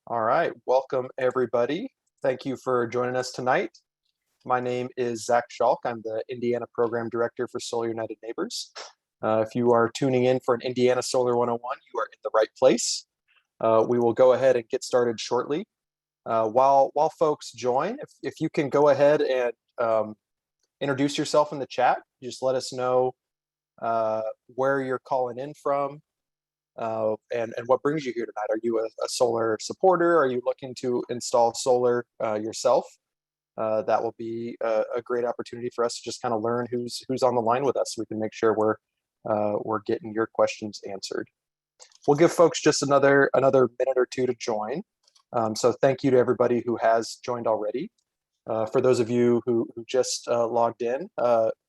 All right, welcome everybody. Thank you for joining us tonight. My name is Zach Schalk. I'm the Indiana Program Director for Solar United Neighbors. If you are tuning in for an Indiana Solar 101, you are in the right place. We will go ahead and get started shortly. While folks join, if you can go ahead and introduce yourself in the chat, just let us know where you're calling in from. And what brings you here tonight? Are you a solar supporter? Are you looking to install solar yourself? That will be a great opportunity for us to just kind of learn who's on the line with us. So we can make sure we're getting your questions answered. We'll give folks just another minute or two to join. So thank you to everybody who has joined already. For those of you who just logged in,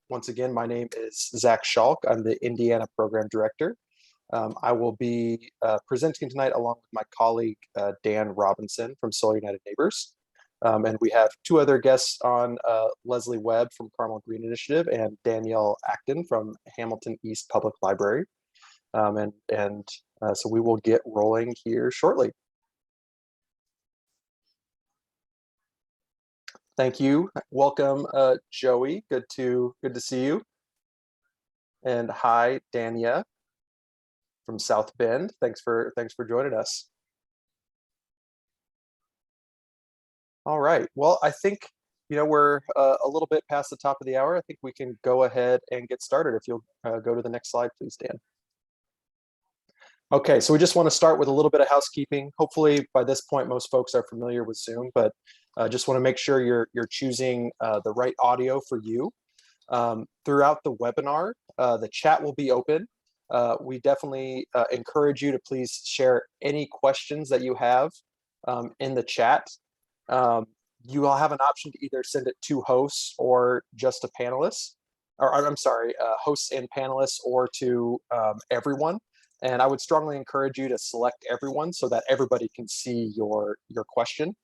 once again, my name is Zach Schalk. I'm the Indiana Program Director. I will be presenting tonight along with my colleague, Dan Robinson from Solar United Neighbors. And we have two other guests on, Leslie Webb from Carmel Green Initiative and Danielle Acton from Hamilton East Public Library. So we will get rolling here shortly. Thank you. Welcome, Joey. Good to see you. And hi, Dania from South Bend. Thanks for joining us. All right. Well, I think we're a little bit past the top of the hour. I think we can go ahead and get started. If you'll go to the next slide, please, Dan. Okay, so we just want to start with a little bit of housekeeping. Hopefully, by this point, most folks are familiar with Zoom, but just want to make sure you're choosing the right audio for you. Throughout the webinar, the chat will be open. We definitely encourage you to please share any questions that you have in the chat. You will have an option to either send it to hosts or just to panelists, or I'm sorry, hosts and panelists, or to everyone. And I would strongly encourage you to select everyone so that everybody can see your question.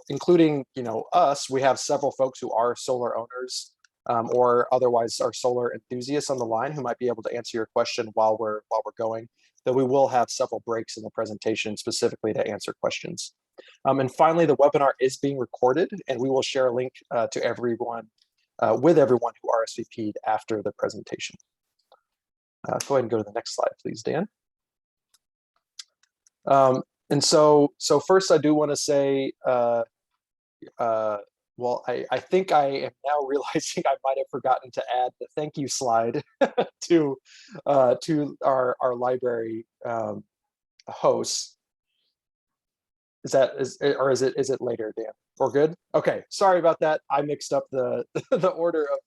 Including us, we have several folks who are solar owners or otherwise are solar enthusiasts on the line who might be able to answer your question while we're going. Though we will have several breaks in the presentation specifically to answer questions. And finally, the webinar is being recorded, and we will share a link to everyone with everyone who RSVP'd after the presentation. Go ahead and go to the next slide, please, Dan. And so first, I do want to say, well, I think I am now realizing I might have forgotten to add the thank you slide to our library hosts. Is it later, Dan? We're good? Okay, sorry about that. I mixed up the order of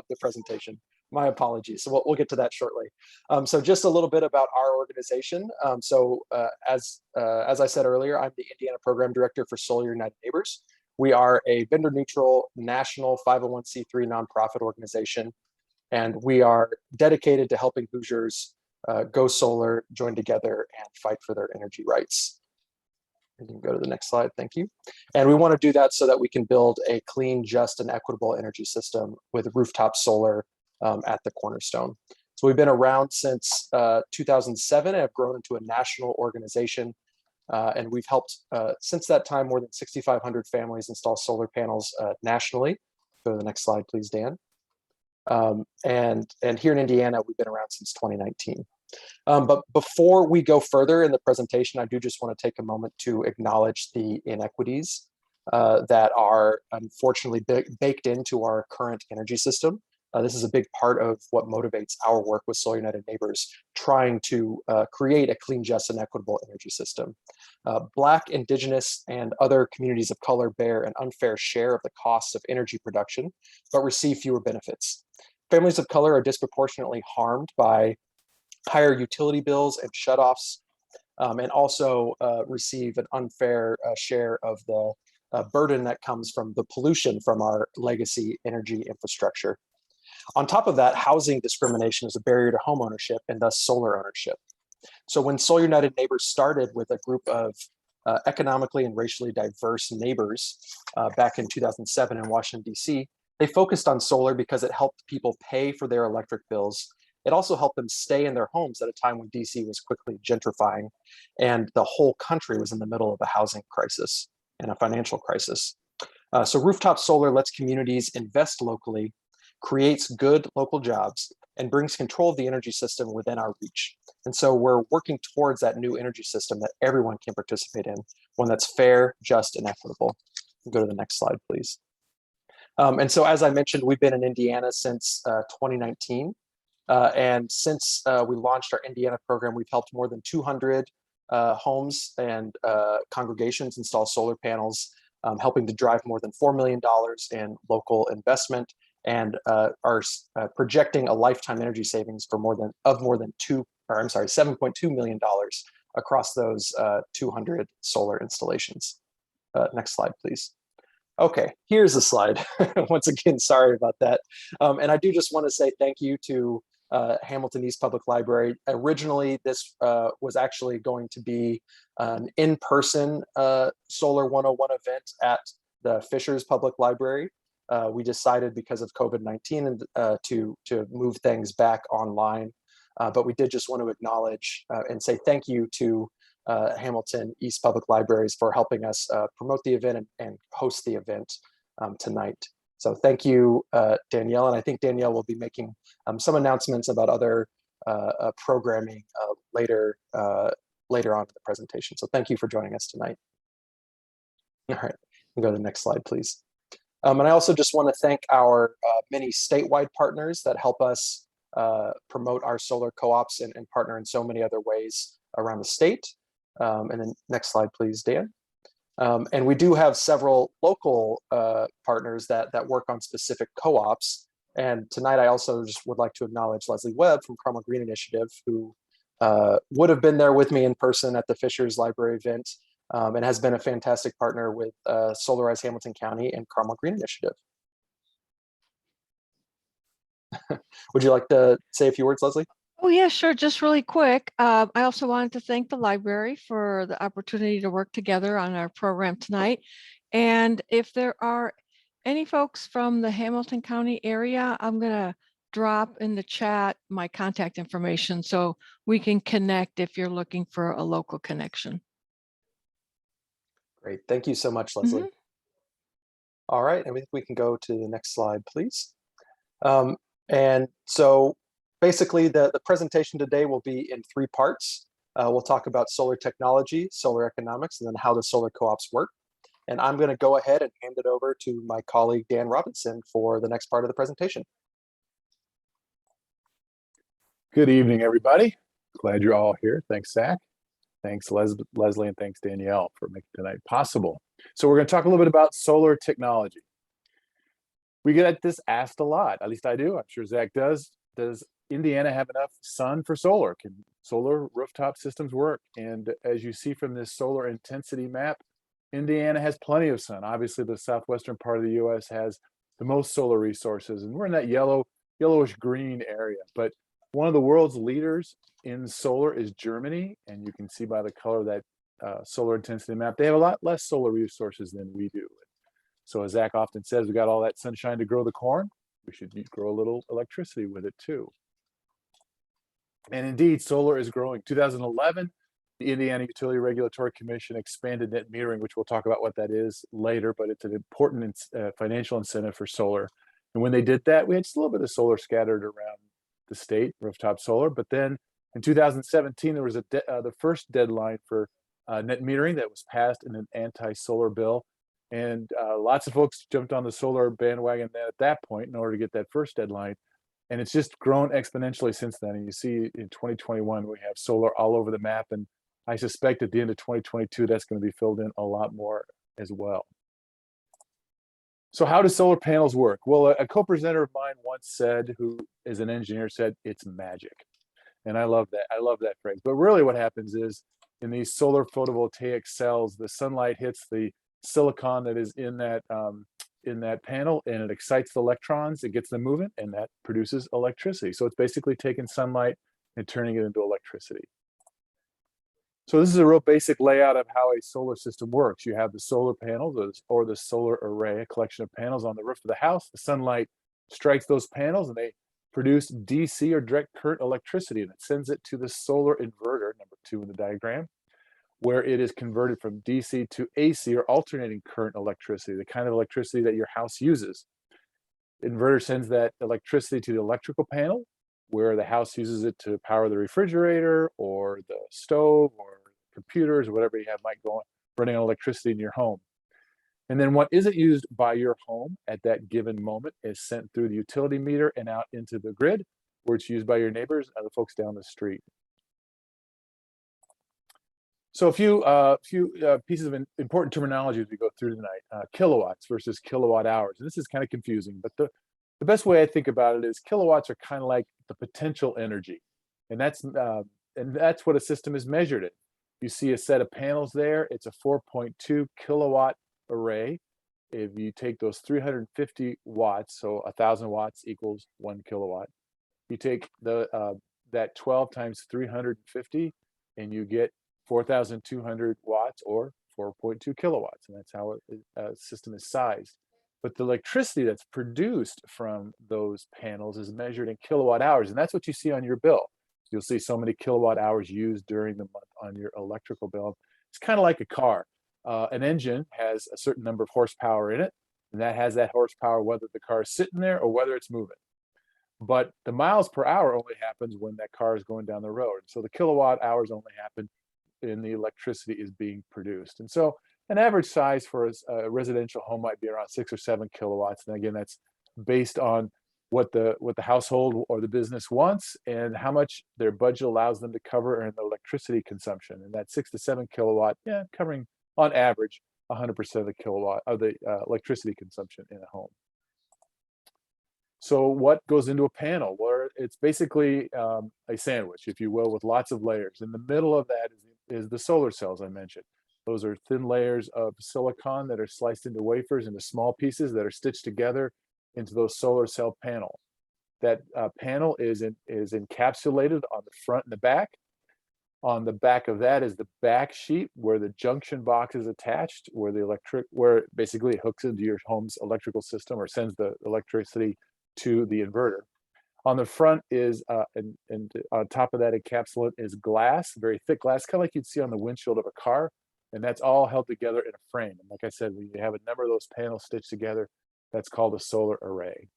the presentation. My apologies. So we'll get to that shortly. So just a little bit about our organization. As I said earlier, I'm the Indiana Program Director for Solar United Neighbors. We are a vendor-neutral national 501c3 nonprofit organization, and we are dedicated to helping Hoosiers go solar, join together, and fight for their energy rights. You can go to the next slide, thank you. And we want to do that so that we can build a clean, just, and equitable energy system with rooftop solar at the cornerstone. So we've been around since 2007 and have grown into a national organization. And we've helped, since that time, more than 6,500 families install solar panels nationally. Go to the next slide, please, Dan. And here in Indiana, we've been around since 2019. But before we go further in the presentation, I do just want to take a moment to acknowledge the inequities that are unfortunately baked into our current energy system. This is a big part of what motivates our work with Solar United Neighbors, trying to create a clean, just, and equitable energy system. Black, Indigenous, and other communities of color bear an unfair share of the costs of energy production, but receive fewer benefits. Families of color are disproportionately harmed by higher utility bills and shutoffs, and also receive an unfair share of the burden that comes from the pollution from our legacy energy infrastructure. On top of that, housing discrimination is a barrier to home ownership and thus solar ownership. So when Solar United Neighbors started with a group of economically and racially diverse neighbors back in 2007 in Washington, D.C., they focused on solar because it helped people pay for their electric bills it also helped them stay in their homes at a time when DC was quickly gentrifying and the whole country was in the middle of a housing crisis and a financial crisis. So rooftop solar lets communities invest locally, creates good local jobs, and brings control of the energy system within our reach. And so we're working towards that new energy system that everyone can participate in, one that's fair, just, and equitable. Go to the next slide, please. And so as I mentioned, we've been in Indiana since 2019. And since we launched our Indiana program, we've helped more than 200 homes and congregations install solar panels, helping to drive more than $4 million in local investment, and are projecting a lifetime energy savings for $7.2 million across those 200 solar installations. Next slide, please. Okay, here's the slide. Once again, sorry about that. And I do just want to say thank you to Hamilton East Public Library. Originally, this was actually going to be an in-person Solar 101 event at the Fishers Public Library. We decided because of COVID-19 to move things back online. But we did just want to acknowledge and say thank you to Hamilton East Public Libraries for helping us promote the event and host the event tonight. So thank you, Danielle. And I think Danielle will be making some announcements about other programming later on in the presentation. So thank you for joining us tonight. All right, we'll go to the next slide, please. And I also just want to thank our many statewide partners that help us promote our solar co-ops and partner in so many other ways around the state. And then next slide, please, Dan. And we do have several local partners that work on specific co-ops. And tonight I also just would like to acknowledge Leslie Webb from Carmel Green Initiative, who would have been there with me in person at the Fishers Library event and has been a fantastic partner with Solarize Hamilton County and Carmel Green Initiative. Would you like to say a few words, Leslie? Oh, yeah, sure. Just really quick. I also wanted to thank the library for the opportunity to work together on our program tonight. And if there are any folks from the Hamilton County area, I'm going to drop in the chat my contact information so we can connect if you're looking for a local connection. Great. Thank you so much, Leslie. All right. And we can go to the next slide, please. And so basically, the presentation today will be in 3 parts. We'll talk about solar technology, solar economics, and then how the solar co-ops work. And I'm going to go ahead and hand it over to my colleague, Dan Robinson, for the next part of the presentation. Good evening, everybody. Glad you're all here. Thanks, Zach. Thanks, Leslie, and thanks, Danielle, for making tonight possible. So we're going to talk a little bit about solar technology. We get this asked a lot, at least I do. I'm sure Zach does. Does Indiana have enough sun for solar? Can solar rooftop systems work? And as you see from this solar intensity map, Indiana has plenty of sun. Obviously, the southwestern part of the U.S. has the most solar resources, and we're in that yellowish green area. But one of the world's leaders in solar is Germany, and you can see by the color of that solar intensity map, they have a lot less solar resources than we do. So as Zach often says, we got all that sunshine to grow the corn. We should grow a little electricity with it too. And indeed, solar is growing. 2011, the Indiana Utility Regulatory Commission expanded net metering, which we'll talk about what that is later, but it's an important financial incentive for solar. And when they did that, we had just a little bit of solar scattered around the state, rooftop solar. But then in 2017, there was the first deadline for net metering that was passed in an anti-solar bill. And lots of folks jumped on the solar bandwagon at that point in order to get that first deadline. And it's just grown exponentially since then. And you see in 2021, we have solar all over the map. And I suspect at the end of 2022, that's going to be filled in a lot more as well. So how do solar panels work? Well, a co-presenter of mine once said, who is an engineer, said, it's magic. And I love that. I love that phrase. But really what happens is in these solar photovoltaic cells, the sunlight hits the silicon that is in that panel, and it excites the electrons, it gets them moving, and that produces electricity. So it's basically taking sunlight and turning it into electricity. So this is a real basic layout of how a solar system works. You have the solar panels or the solar array, a collection of panels on the roof of the house. The sunlight strikes those panels and they produce DC or direct current electricity, and it sends it to the solar inverter, number 2 in the diagram, where it is converted from DC to AC or alternating current electricity, the kind of electricity that your house uses. Inverter sends that electricity to the electrical panel, where the house uses it to power the refrigerator or the stove or computers or whatever you have might go on, running on electricity in your home. And then what isn't used by your home at that given moment is sent through the utility meter and out into the grid, where it's used by your neighbors and the folks down the street. So a few pieces of important terminology as we go through tonight. Kilowatts versus kilowatt hours. And this is kind of confusing, but the best way I think about it is kilowatts are kind of like the potential energy. And that's what a system is measured in. You see a set of panels there. It's a 4.2 kilowatt array. If you take those 350 watts, so 1,000 watts equals 1 kilowatt. You take that 12 times 350 and you get 4,200 watts or 4.2 kilowatts. And that's how a system is sized. But the electricity that's produced from those panels is measured in kilowatt hours. And that's what you see on your bill. You'll see so many kilowatt hours used during the month on your electrical bill. It's kind of like a car. An engine has a certain number of horsepower in it, and that has that horsepower whether the car is sitting there or whether it's moving. But the miles per hour only happens when that car is going down the road. So the kilowatt hours only happen when the electricity is being produced. And so an average size for a residential home might be around 6 or 7 kilowatts. And again, that's based on what the household or the business wants and how much their budget allows them to cover in the electricity consumption. And that 6 to 7 kilowatt, covering on average 100% of the kilowatt of the electricity consumption in a home. So what goes into a panel? Well, it's basically a sandwich, if you will, with lots of layers. In the middle of that is the solar cells I mentioned. Those are thin layers of silicon that are sliced into wafers into small pieces that are stitched together into those solar cell panel. That panel is encapsulated on the front and the back. On the back of that is the back sheet where the junction box is attached, where basically it hooks into your home's electrical system or sends the electricity to the inverter. On the front is, and on top of that encapsulant is glass, very thick glass, kind of like you'd see on the windshield of a car. And that's all held together in a frame. And like I said, when you have a number of those panels stitched together, that's called a solar array.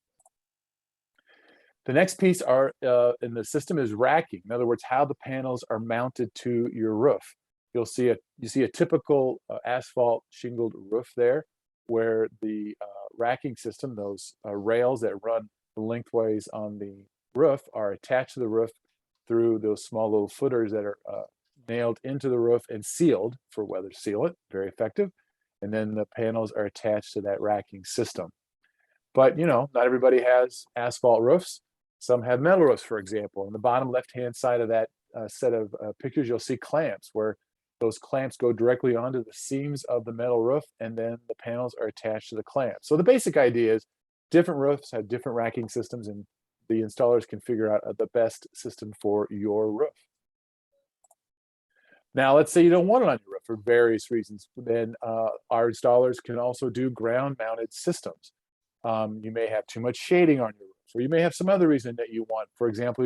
The next piece in the system is racking. In other words, how the panels are mounted to your roof. You see a typical asphalt shingled roof there, where the racking system, those rails that run lengthways on the roof, are attached to the roof through those small little footers that are nailed into the roof and sealed for weather sealant, very effective. And then the panels are attached to that racking system. But not everybody has asphalt roofs. Some have metal roofs, for example. On the bottom left-hand side of that set of pictures, you'll see clamps, where those clamps go directly onto the seams of the metal roof, and then the panels are attached to the clamps. So the basic idea is different roofs have different racking systems, and the installers can figure out the best system for your roof. Now, let's say you don't want it on your roof for various reasons. Then our installers can also do ground-mounted systems. You may have too much shading on your roof, or you may have some other reason that you want. For example,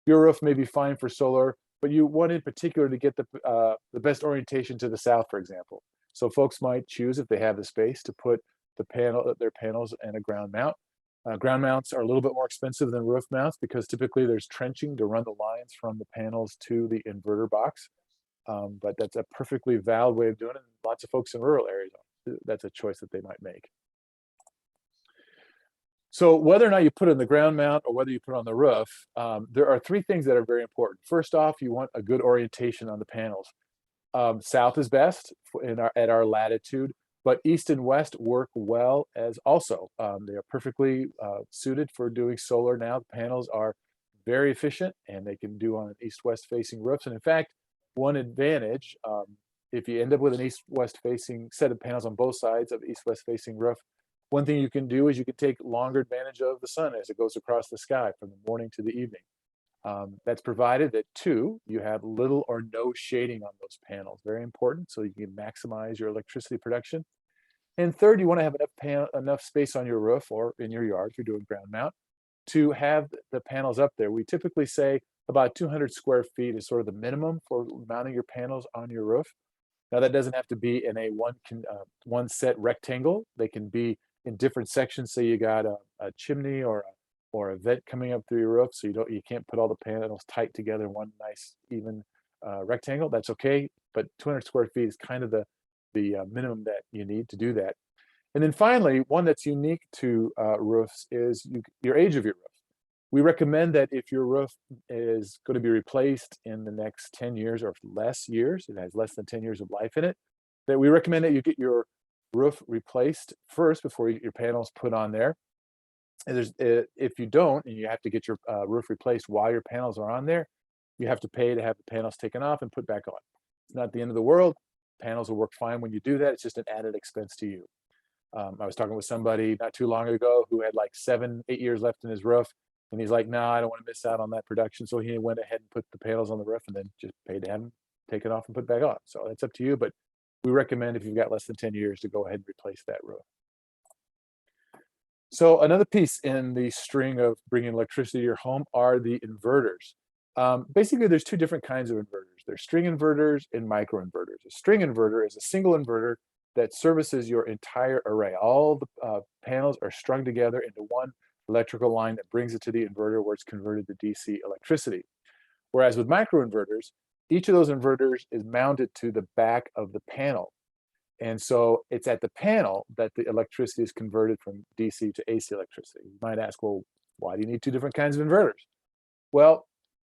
your roof may be fine for solar, but you want in particular to get the best orientation to the south, for example. So folks might choose, if they have the space, to put their panels in a ground mount. Ground mounts are a little bit more expensive than roof mounts because typically there's trenching to run the lines from the panels to the inverter box. But that's a perfectly valid way of doing it. Lots of folks in rural areas, that's a choice that they might make. So whether or not you put it in the ground mount or whether you put it on the roof, there are 3 things that are very important. First off, you want a good orientation on the panels. South is best at our latitude, but east and west work well as also. They are perfectly suited for doing solar now. The panels are very efficient and they can do on east-west facing roofs. And in fact, one advantage, if you end up with an east-west facing set of panels on both sides of east-west facing roof, one thing you can do is you can take longer advantage of the sun as it goes across the sky from the morning to the evening. That's provided that 2, you have little or no shading on those panels. Very important, so you can maximize your electricity production. And 3rd, you want to have enough space on your roof or in your yard if you're doing ground mount to have the panels up there. We typically say about 200 square feet is sort of the minimum for mounting your panels on your roof. Now that doesn't have to be in a one set rectangle. They can be in different sections. Say you got a chimney or a vent coming up through your roof, so you can't put all the panels tight together in one nice even rectangle. That's okay, but 200 square feet is kind of the minimum that you need to do that. And then finally, one that's unique to roofs is your age of your roof. We recommend that if your roof is going to be replaced in the next 10 years or less years, it has less than 10 years of life in it, that we recommend that you get your roof replaced first before you get your panels put on there. And if you don't, and you have to get your roof replaced while your panels are on there, you have to pay to have the panels taken off and put back on. It's not the end of the world. Panels will work fine when you do that. It's just an added expense to you. I was talking with somebody not too long ago who had like 7-8 years left in his roof. And he's like, no, I don't want to miss out on that production. So he went ahead and put the panels on the roof and then just paid to have them take it off and put it back on. So that's up to you. But we recommend if you've got less than 10 years to go ahead and replace that roof. So another piece in the string of bringing electricity to your home are the inverters. Basically, there's two different kinds of inverters. There's string inverters and microinverters. A string inverter is a single inverter that services your entire array. All the panels are strung together into one electrical line that brings it to the inverter where it's converted to DC electricity. Whereas with microinverters, each of those inverters is mounted to the back of the panel. And so it's at the panel that the electricity is converted from DC to AC electricity. You might ask, well, why do you need two different kinds of inverters? Well,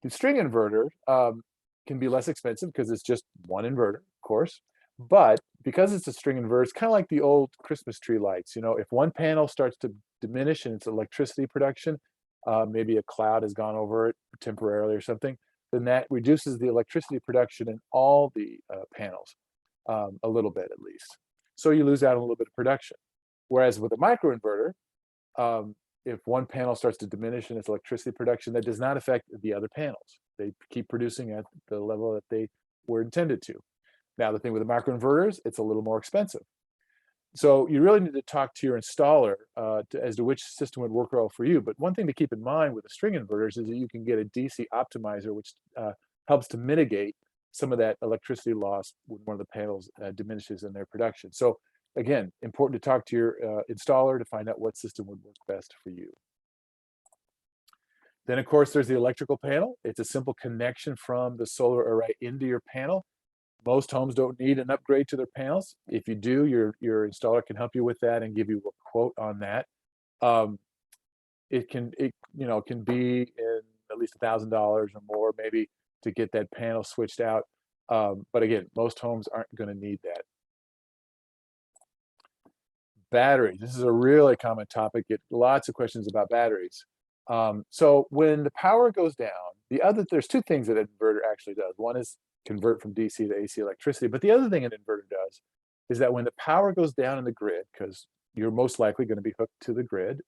the string inverter can be less expensive because it's just one inverter, of course. But because it's a string inverter, it's kind of like the old Christmas tree lights. You know, if one panel starts to diminish in its electricity production, maybe a cloud has gone over it temporarily or something, then that reduces the electricity production in all the panels a little bit at least. So you lose out a little bit of production. Whereas with a microinverter, if one panel starts to diminish in its electricity production, that does not affect the other panels. They keep producing at the level that they were intended to. Now, the thing with the microinverters, it's a little more expensive. So you really need to talk to your installer as to which system would work well for you. But one thing to keep in mind with the string inverters is that you can get a DC optimizer, which helps to mitigate some of that electricity loss when one of the panels diminishes in their production. So again, important to talk to your installer to find out what system would work best for you. Then, of course, there's the electrical panel. It's a simple connection from the solar array into your panel. Most homes don't need an upgrade to their panels. If you do, your installer can help you with that and give you a quote on that. It can be in at least $1,000 or more, maybe, to get that panel switched out. But again, most homes aren't going to need that. Batteries. This is a really common topic. Get lots of questions about batteries. So when the power goes down, there's two things that an inverter actually does. One is convert from DC to AC electricity. But the other thing an inverter does is that when the power goes down in the grid, because you're most likely going to be hooked to the grid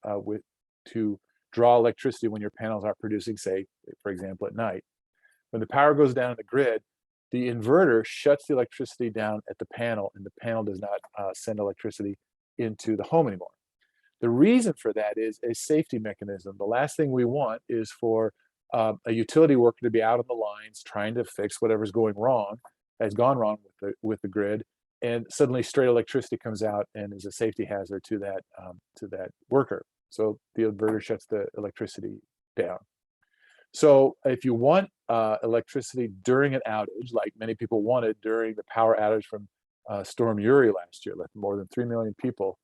to draw electricity when your panels aren't producing, say, for example, at night. When the power goes down in the grid, the inverter shuts the electricity down at the panel, and the panel does not send electricity into the home anymore. The reason for that is a safety mechanism. The last thing we want is for a utility worker to be out on the lines trying to fix whatever's has gone wrong with the grid, and suddenly straight electricity comes out and is a safety hazard to that worker. So the inverter shuts the electricity down. So if you want electricity during an outage, like many people wanted during the power outage from Storm Uri last year, left more than 3 million people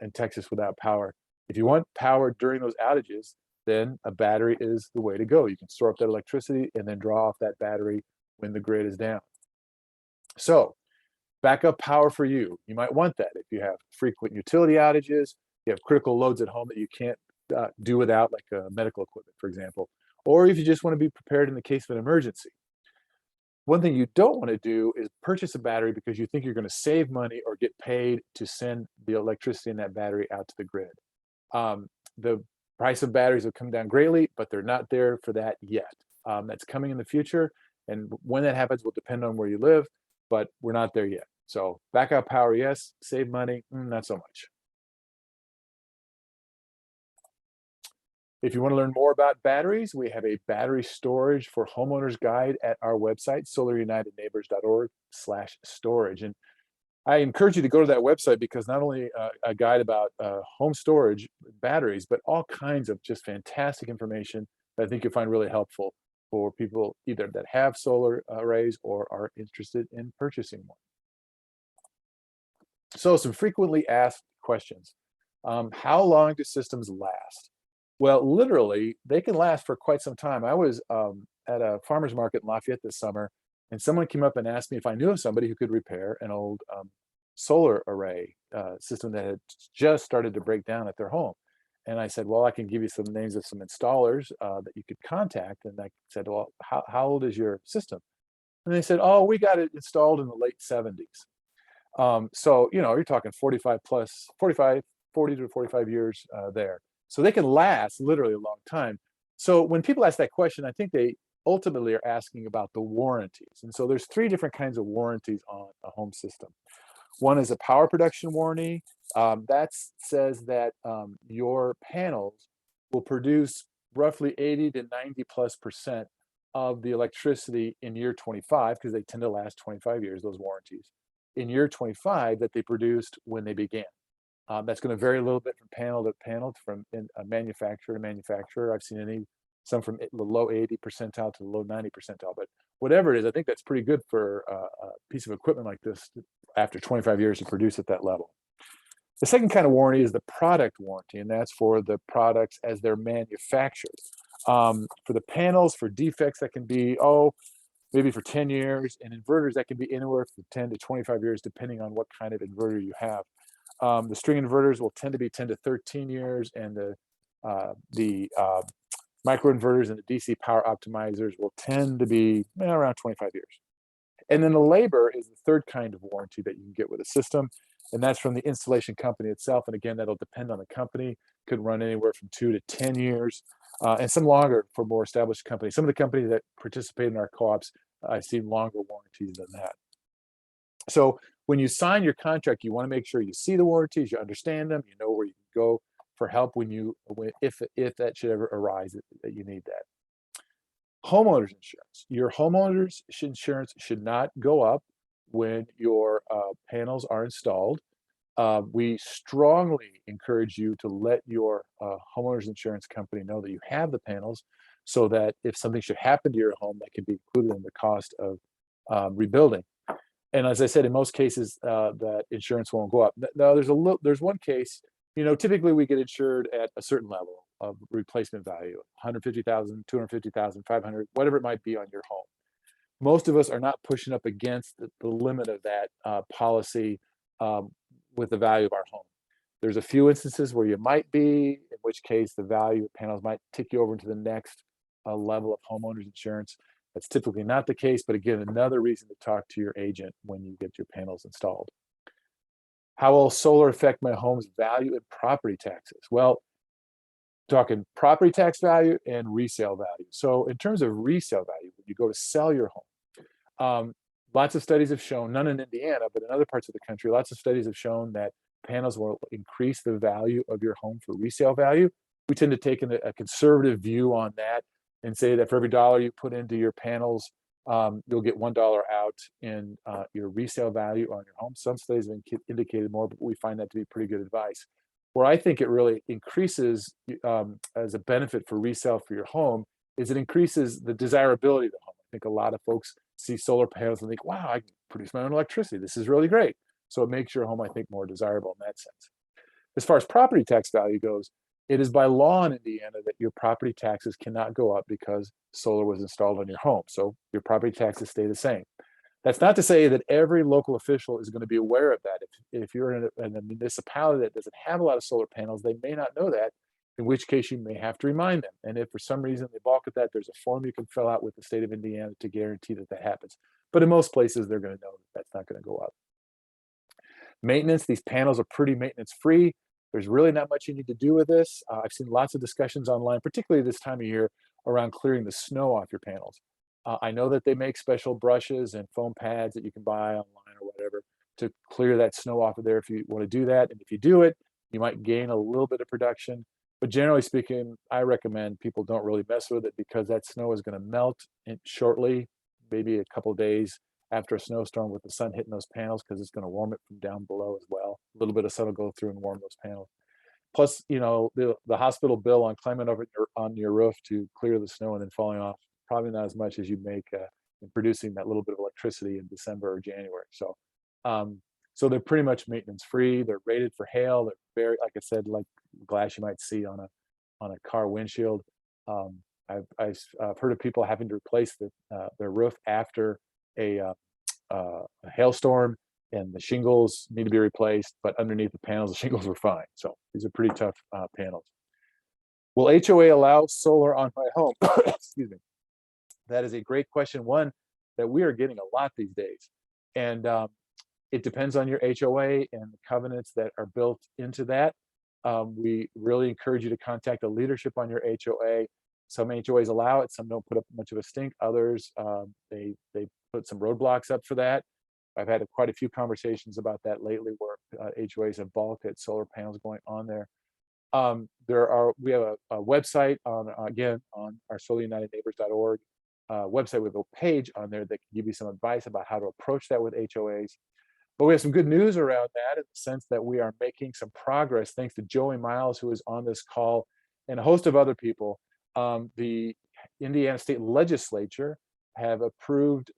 in Texas without power. If you want power during those outages, then a battery is the way to go. You can store up that electricity and then draw off that battery when the grid is down. So backup power for you. You might want that if you have frequent utility outages, you have critical loads at home that you can't do without, like medical equipment, for example, or if you just want to be prepared in the case of an emergency. One thing you don't want to do is purchase a battery because you think you're going to save money or get paid to send the electricity in that battery out to the grid. The price of batteries will come down greatly, but they're not there for that yet. That's coming in the future, and when that happens will depend on where you live, but we're not there yet. So backup power, yes. Save money, not so much. If you want to learn more about batteries, we have a battery storage for homeowners guide at our website, solarunitedneighbors.org/storage. And I encourage you to go to that website because not only a guide about home storage batteries, but all kinds of just fantastic information that I think you'll find really helpful for people either that have solar arrays or are interested in purchasing one. So some frequently asked questions. How long do systems last? Well, literally, they can last for quite some time. I was at a farmer's market in Lafayette this summer, and someone came up and asked me if I knew of somebody who could repair an old solar array system that had just started to break down at their home. And I said, well, I can give you some names of some installers that you could contact. And I said, well, how old is your system? And they said, oh, we got it installed in the late 70s. So, you know, you're talking 40 to 45 years there. So they can last literally a long time. So when people ask that question, I think they ultimately are asking about the warranties. And so there's 3 different kinds of warranties on a home system. One is a power production warranty. That says that your panels will produce roughly 80 to 90+% of the electricity in year 25, because they tend to last 25 years, those warranties, in year 25 that they produced when they began. That's going to vary a little bit from panel to panel, from manufacturer to manufacturer. I've seen some from the low 80 percentile to the low 90 percentile, but whatever it is, I think that's pretty good for a piece of equipment like this after 25 years to produce at that level. The second kind of warranty is the product warranty, and that's for the products as they're manufactured. For the panels, for defects, that can be, maybe for 10 years, and inverters, that can be anywhere from 10 to 25 years, depending on what kind of inverter you have. The string inverters will tend to be 10 to 13 years, and the microinverters and the DC power optimizers will tend to be around 25 years. And then the labor is the third kind of warranty that you can get with a system, and that's from the installation company itself. And again, that'll depend on the company. Could run anywhere from 2 to 10 years, and some longer for more established companies. Some of the companies that participate in our co-ops, I've seen longer warranties than that. So when you sign your contract, you want to make sure you see the warranties, you understand them, you know where you can go for help if that should ever arise that you need that. Homeowners insurance. Your homeowners insurance should not go up when your panels are installed. We strongly encourage you to let your homeowners insurance company know that you have the panels, so that if something should happen to your home, that can be included in the cost of rebuilding. And as I said, in most cases, that insurance won't go up. Now, there's one case, typically we get insured at a certain level of replacement value, 150,000, 250,000, 500, whatever it might be on your home. Most of us are not pushing up against the limit of that policy with the value of our home. There's a few instances where you might be, in which case the value of panels might tick you over into the next level of homeowners insurance. That's typically not the case, but again, another reason to talk to your agent when you get your panels installed. How will solar affect my home's value and property taxes? Well, talking property tax value and resale value. So in terms of resale value, when you go to sell your home, lots of studies have shown, none in Indiana, but in other parts of the country, lots of studies have shown that panels will increase the value of your home for resale value. We tend to take a conservative view on that and say that for every dollar you put into your panels, you'll get $1 out in your resale value on your home. Some studies have indicated more, but we find that to be pretty good advice. Where I think it really increases as a benefit for resale for your home is it increases the desirability of the home. I think a lot of folks see solar panels and think, wow, I can produce my own electricity. This is really great. So it makes your home, I think, more desirable in that sense. As far as property tax value goes, it is by law in Indiana that your property taxes cannot go up because solar was installed on your home. So your property taxes stay the same. That's not to say that every local official is going to be aware of that. If you're in a municipality that doesn't have a lot of solar panels, they may not know that, in which case you may have to remind them. And if for some reason they balk at that, there's a form you can fill out with the state of Indiana to guarantee that happens. But in most places, they're going to know that that's not going to go up. Maintenance, these panels are pretty maintenance free. There's really not much you need to do with this. I've seen lots of discussions online, particularly this time of year, around clearing the snow off your panels. I know that they make special brushes and foam pads that you can buy online or whatever to clear that snow off of there if you want to do that. And if you do it, you might gain a little bit of production. But generally speaking, I recommend people don't really mess with it because that snow is going to melt shortly, maybe a couple days after a snowstorm with the sun hitting those panels, because it's going to warm it from down below as well. A little bit of sun will go through and warm those panels. Plus, the hospital bill on climbing over on your roof to clear the snow and then falling off, probably not as much as you make in producing that little bit of electricity in December or January. So, so they're pretty much maintenance free. They're rated for hail. They're very, like I said, like glass you might see on a car windshield. I've heard of people having to replace their roof after a hailstorm, and the shingles need to be replaced, but underneath the panels, the shingles were fine. So these are pretty tough panels. Will HOA allow solar on my home? Excuse me. That is a great question, one that we are getting a lot these days. And it depends on your HOA and the covenants that are built into that. We really encourage you to contact the leadership on your HOA. Some HOAs allow it, some don't put up much of a stink. Others, they put some roadblocks up for that. I've had quite a few conversations about that lately, where HOAs have balked at solar panels going on there. We have a website on our solarunitedneighbors.org website with a page on there that can give you some advice about how to approach that with HOAs. But we have some good news around that, in the sense that we are making some progress thanks to Joey Miles, who is on this call, and a host of other people. The Indiana State Legislature have approved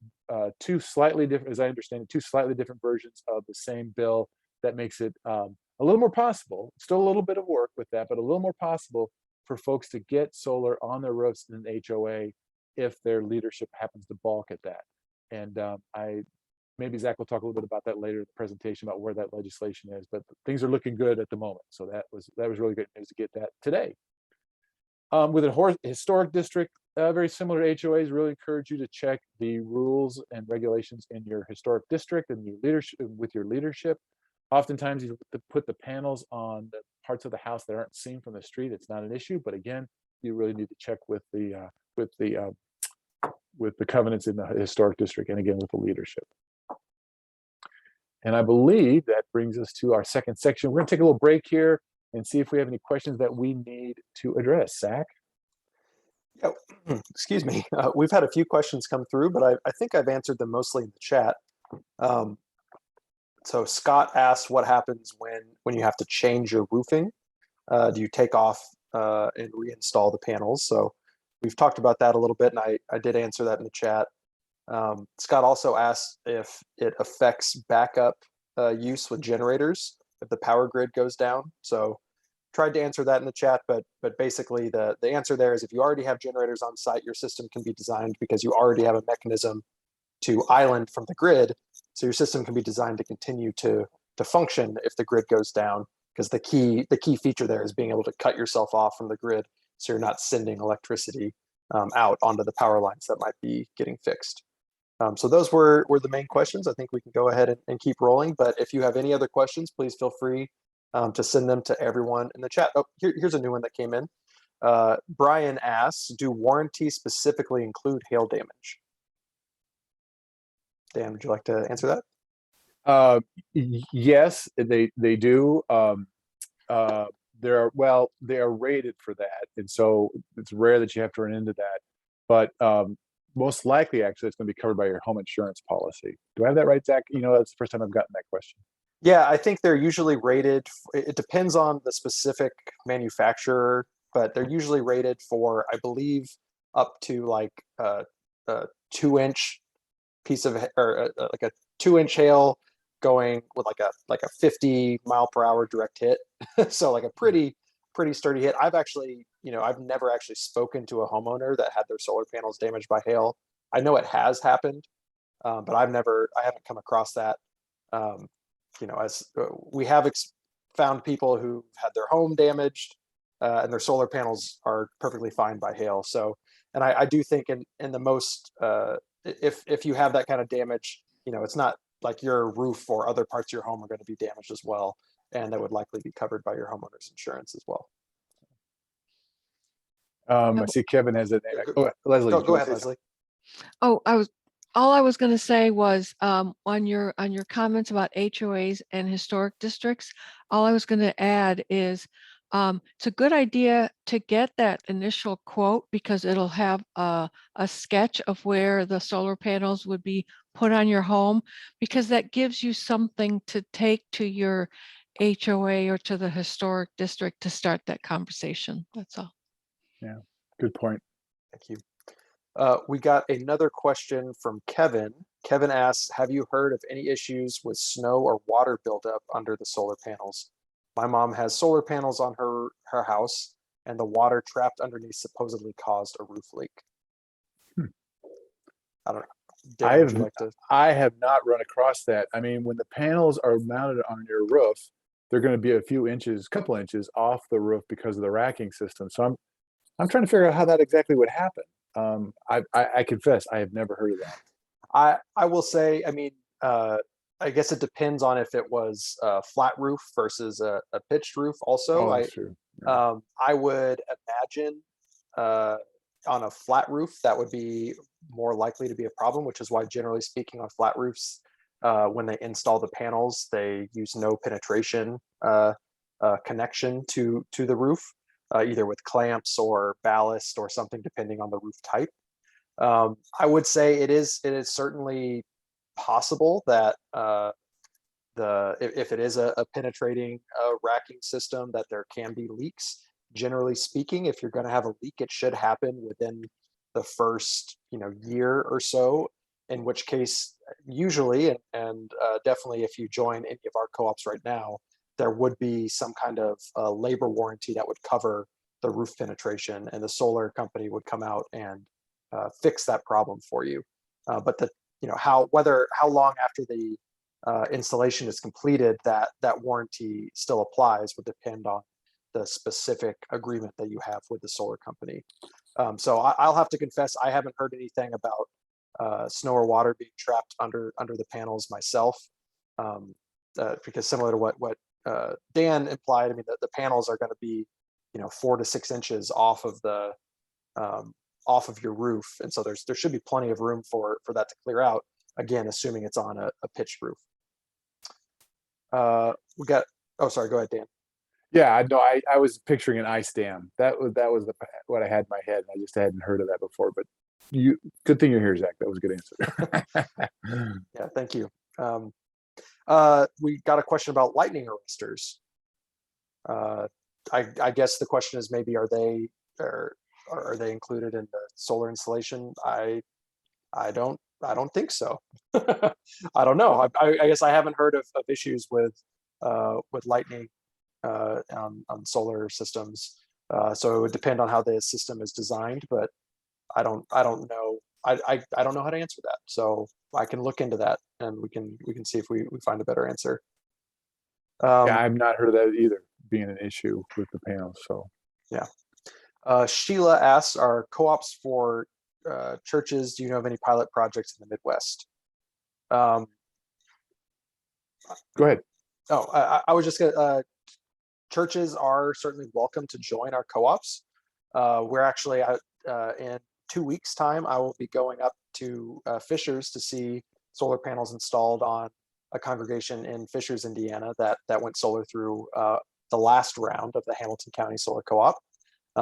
two slightly different, as I understand it, two slightly different versions of the same bill that makes it a little more possible. Still a little bit of work with that, but a little more possible for folks to get solar on their roofs in an HOA if their leadership happens to balk at that. And maybe Zach will talk a little bit about that later in the presentation, about where that legislation is, but things are looking good at the moment. So that was really good news to get that today. With a historic district, very similar to HOAs, really encourage you to check the rules and regulations in your historic district and your leadership, with your leadership. Oftentimes you put the panels on the parts of the house that aren't seen from the street. It's not an issue, but again, you really need to check with the covenants in the historic district, and again with the leadership. And I believe that brings us to our second section. We're going to take a little break here and see if we have any questions that we need to address. Zach? Oh, excuse me. We've had a few questions come through, but I think I've answered them mostly in the chat. So Scott asked, what happens when you have to change your roofing? Do you take off and reinstall the panels? So we've talked about that a little bit, and I did answer that in the chat. Scott also asked if it affects backup use with generators if the power grid goes down. So tried to answer that in the chat, but basically the answer there is, if you already have generators on site, your system can be designed because you already have a mechanism to island from the grid. So your system can be designed to continue to function if the grid goes down, because the key feature there is being able to cut yourself off from the grid, so you're not sending electricity out onto the power lines that might be getting fixed. So those were the main questions. I think we can go ahead and keep rolling, but if you have any other questions, please feel free to send them to everyone in the chat. Oh, here's a new one that came in. Brian asks, do warranties specifically include hail damage? Dan, would you like to answer that? Yes, they do. They are rated for that, and so it's rare that you have to run into that. But most likely, actually, it's going to be covered by your home insurance policy. Do I have that right, Zach? That's the first time I've gotten that question. Yeah, I think they're usually rated. It depends on the specific manufacturer, but they're usually rated for, I believe, up to like a 2-inch piece of, or like a 2-inch hail going with like a 50 mile per hour direct hit. So like a pretty sturdy hit. I've actually, I've never actually spoken to a homeowner that had their solar panels damaged by hail. I know it has happened, but I haven't come across that. As we have found people who had their home damaged and their solar panels are perfectly fine by hail. So, and I do think in the most, if you have that kind of damage, it's not like your roof or other parts of your home are going to be damaged as well. And that would likely be covered by your homeowner's insurance as well. I see Kevin has it. Oh, Leslie. Go ahead, Leslie. Oh, all I was going to say was on your comments about HOAs and historic districts, all I was going to add is It's a good idea to get that initial quote because it'll have a sketch of where the solar panels would be put on your home, because that gives you something to take to your HOA or to the historic district to start that conversation. That's all. Yeah, good point. Thank you. We got another question from Kevin. Kevin asks, have you heard of any issues with snow or water buildup under the solar panels? My mom has solar panels on her house, and the water trapped underneath supposedly caused a roof leak. I don't know. Dan, would you like to? I have not run across that. I mean, when the panels are mounted on your roof, they're going to be a few inches, couple inches off the roof because of the racking system. So I'm trying to figure out how that exactly would happen. I confess I have never heard of that. I will say, I mean, I guess it depends on if it was a flat roof versus a pitched roof also. Oh, that's true. Yeah. I would imagine on a flat roof, that would be more likely to be a problem, which is why generally speaking on flat roofs, when they install the panels, they use no penetration connection to the roof, either with clamps or ballast or something, depending on the roof type. I would say it is certainly possible that if it is a penetrating racking system, that there can be leaks. Generally speaking, if you're going to have a leak, it should happen within the first year or so, in which case usually and definitely if you join any of our co-ops right now, there would be some kind of labor warranty that would cover the roof penetration, and the solar company would come out and fix that problem for you. But how long after the installation is completed that warranty still applies would depend on the specific agreement that you have with the solar company. So I'll have to confess, I haven't heard anything about snow or water being trapped under the panels myself, because similar to what Dan implied, I mean, the panels are going to be 4 to 6 inches off of the off of your roof, and so there should be plenty of room for that to clear out, again assuming it's on a pitched roof. We got, oh sorry, go ahead, Dan. Yeah, no, I was picturing an ice dam. That was what I had in my head. I just hadn't heard of that before. But good thing you're here, Zach. That was a good answer. Yeah, thank you. We got a question about lightning arresters. I guess the question is maybe are they included in the solar installation? I don't think so. I don't know. I guess I haven't heard of issues with lightning on solar systems. So it would depend on how the system is designed, but I don't know. I don't know how to answer that. So I can look into that, and we can see if we find a better answer. Yeah, I've not heard of that either being an issue with the panels. So yeah. Sheila asks, are co-ops for churches? Do you know of any pilot projects in the Midwest? Go ahead. Oh, I was just gonna. Churches are certainly welcome to join our co-ops. We're actually in 2 weeks' time, I will be going up to Fishers to see solar panels installed on a congregation in Fishers, Indiana that went solar through the last round of the Hamilton County Solar Co-op.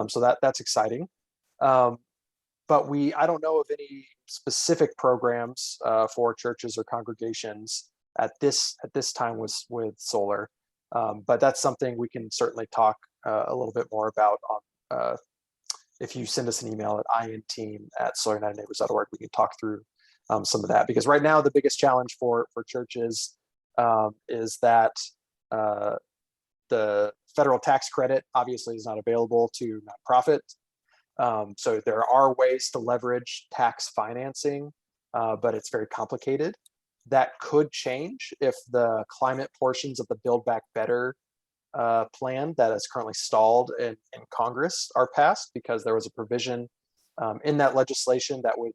So that's exciting. But I don't know of any specific programs for churches or congregations at this time with solar. But that's something we can certainly talk a little bit more about on if you send us an email at inteam@solarunitedneighbors.org. We can talk through some of that, because right now the biggest challenge for churches is that the federal tax credit obviously is not available to nonprofits. So there are ways to leverage tax financing, but it's very complicated. That could change if the climate portions of the Build Back Better plan that is currently stalled in Congress are passed, because there was a provision in that legislation that would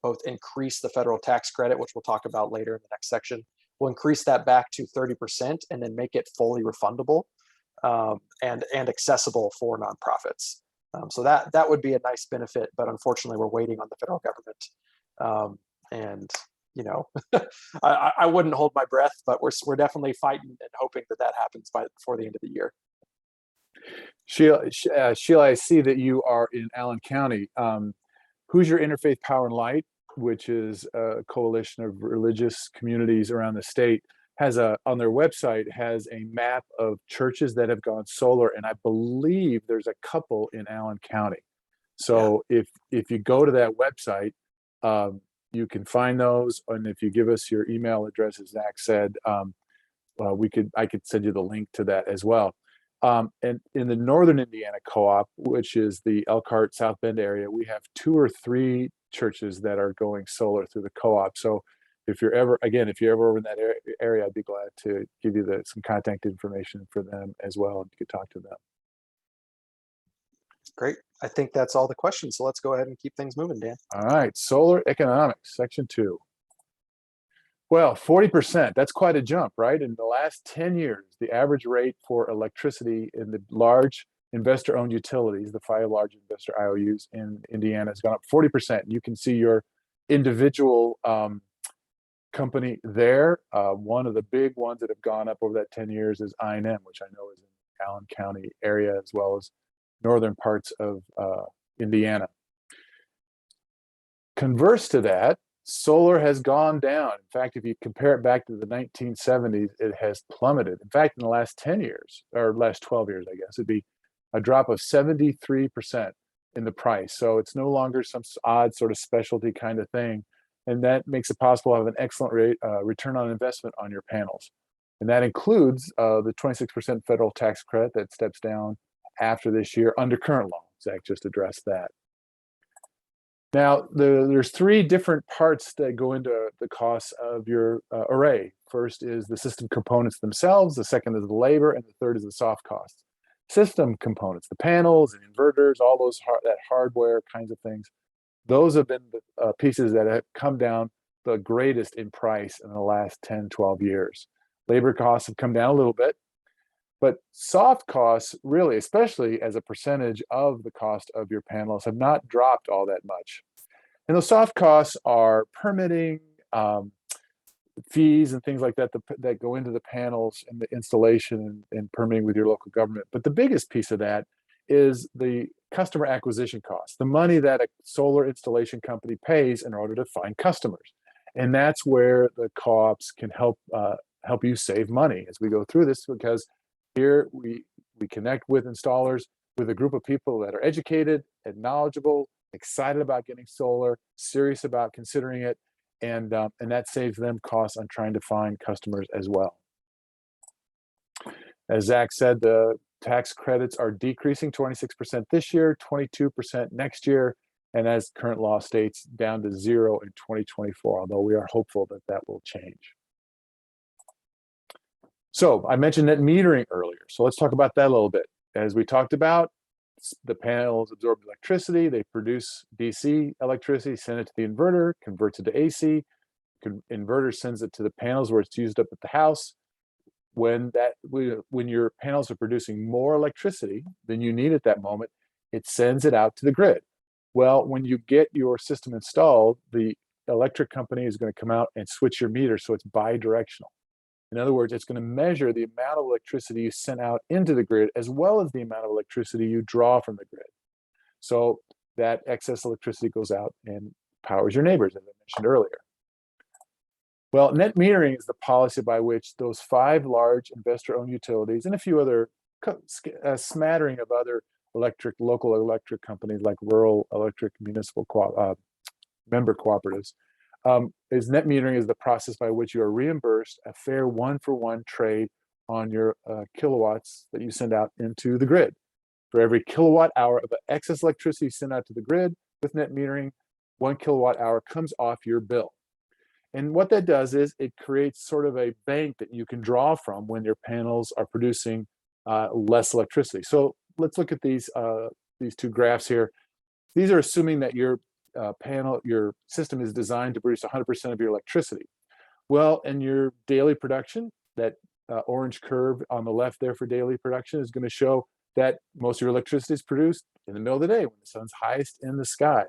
both increase the federal tax credit, which we'll talk about later in the next section. We'll increase that back to 30% and then make it fully refundable and accessible for nonprofits. So that would be a nice benefit, but unfortunately we're waiting on the federal government. And I wouldn't hold my breath, but we're definitely fighting and hoping that happens before the end of the year. Sheila, I see that you are in Allen County. Who's your Interfaith Power and Light, which is a coalition of religious communities around the state, has on their website has a map of churches that have gone solar, and I believe there's a couple in Allen County. So if you go to that website, you can find those, and if you give us your email address, as Zach said, I could send you the link to that as well. And in the Northern Indiana Co-op, which is the Elkhart South Bend area, we have 2 or 3 churches that are going solar through the co-op. So if you're ever over in that area, I'd be glad to give you some contact information for them as well, and you could talk to them. Great. I think that's all the questions. So let's go ahead and keep things moving, Dan. All right, solar economics, section 2. Well, 40%, that's quite a jump, right? In the last 10 years, the average rate for electricity in the large investor-owned utilities, the 5 large investor IOUs in Indiana, has gone up 40%. You can see your individual company there. One of the big ones that have gone up over that 10 years is I&M, which I know is in the Allen County area, as well as northern parts of Indiana. Converse to that, solar has gone down. In fact, if you compare it back to the 1970s, it has plummeted. In fact, in the last 10 years, or last 12 years, I guess, it'd be a drop of 73% in the price. So it's no longer some odd sort of specialty kind of thing. And that makes it possible to have an excellent return on investment on your panels. And that includes the 26% federal tax credit that steps down after this year under current law. Zach just addressed that. Now, there's 3 different parts that go into the costs of your array. First is the system components themselves, the second is the labor, and the third is the soft costs. System components, the panels and inverters, all those that hardware kinds of things, those have been the pieces that have come down the greatest in price in the last 10, 12 years. Labor costs have come down a little bit, but soft costs, really, especially as a percentage of the cost of your panels, have not dropped all that much. And those soft costs are permitting, fees and things like that that go into the panels and the installation and permitting with your local government. But the biggest piece of that is the customer acquisition cost, the money that a solar installation company pays in order to find customers. And that's where the co-ops can help you save money as we go through this, because here we connect with installers with a group of people that are educated and knowledgeable, excited about getting solar, serious about considering it, and that saves them costs on trying to find customers as well. As Zach said, the tax credits are decreasing 26% this year, 22% next year, and as current law states, down to 0 in 2024, although we are hopeful that that will change. So I mentioned net metering earlier, so let's talk about that a little bit. As we talked about, the panels absorb electricity, they produce DC electricity, send it to the inverter, converts it to AC, inverter sends it to the panels where it's used up at the house. When your panels are producing more electricity than you need at that moment, it sends it out to the grid. Well, when you get your system installed, the electric company is going to come out and switch your meter so it's bi-directional. In other words, it's going to measure the amount of electricity you sent out into the grid as well as the amount of electricity you draw from the grid. So that excess electricity goes out and powers your neighbors, as I mentioned earlier. Well, net metering is the policy by which those 5 large investor-owned utilities and a few other, a smattering of other local electric companies like rural electric municipal member cooperatives, is net metering is the process by which you are reimbursed a fair 1-for-1 trade on your kilowatts that you send out into the grid. For every kilowatt hour of excess electricity sent out to the grid with net metering, 1 kilowatt hour comes off your bill. And what that does is it creates sort of a bank that you can draw from when your panels are producing less electricity. So let's look at these 2 graphs here. These are assuming that your your system is designed to produce 100% of your electricity. Well, in your daily production, that orange curve on the left there for daily production is going to show that most of your electricity is produced in the middle of the day when the sun's highest in the sky.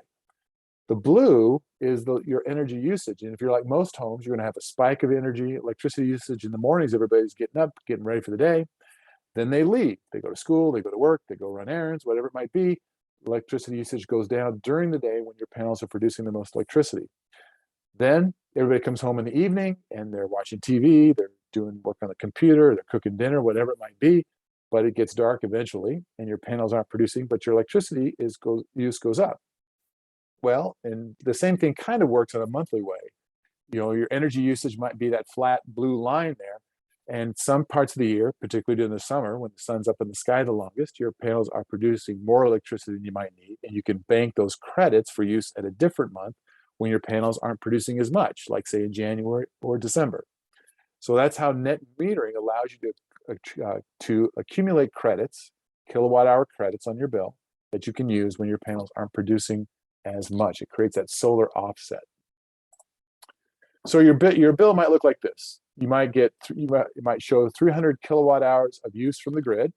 The blue is your energy usage. And if you're like most homes, you're going to have a spike of electricity usage in the mornings. Everybody's getting up, getting ready for the day. Then they leave. They go to school, they go to work, they go run errands, whatever it might be. Electricity usage goes down during the day when your panels are producing the most electricity. Then everybody comes home in the evening and they're watching TV, they're doing work on the computer, they're cooking dinner, whatever it might be, but it gets dark eventually and your panels aren't producing, but your electricity use goes up. Well, and the same thing kind of works on a monthly way. You know, your energy usage might be that flat blue line there. And some parts of the year, particularly during the summer, when the sun's up in the sky the longest, your panels are producing more electricity than you might need. And you can bank those credits for use at a different month when your panels aren't producing as much, like say in January or December. So that's how net metering allows you to accumulate credits, kilowatt hour credits on your bill that you can use when your panels aren't producing as much. It creates that solar offset. So your bill might look like this. You might show 300 kilowatt hours of use from the grid,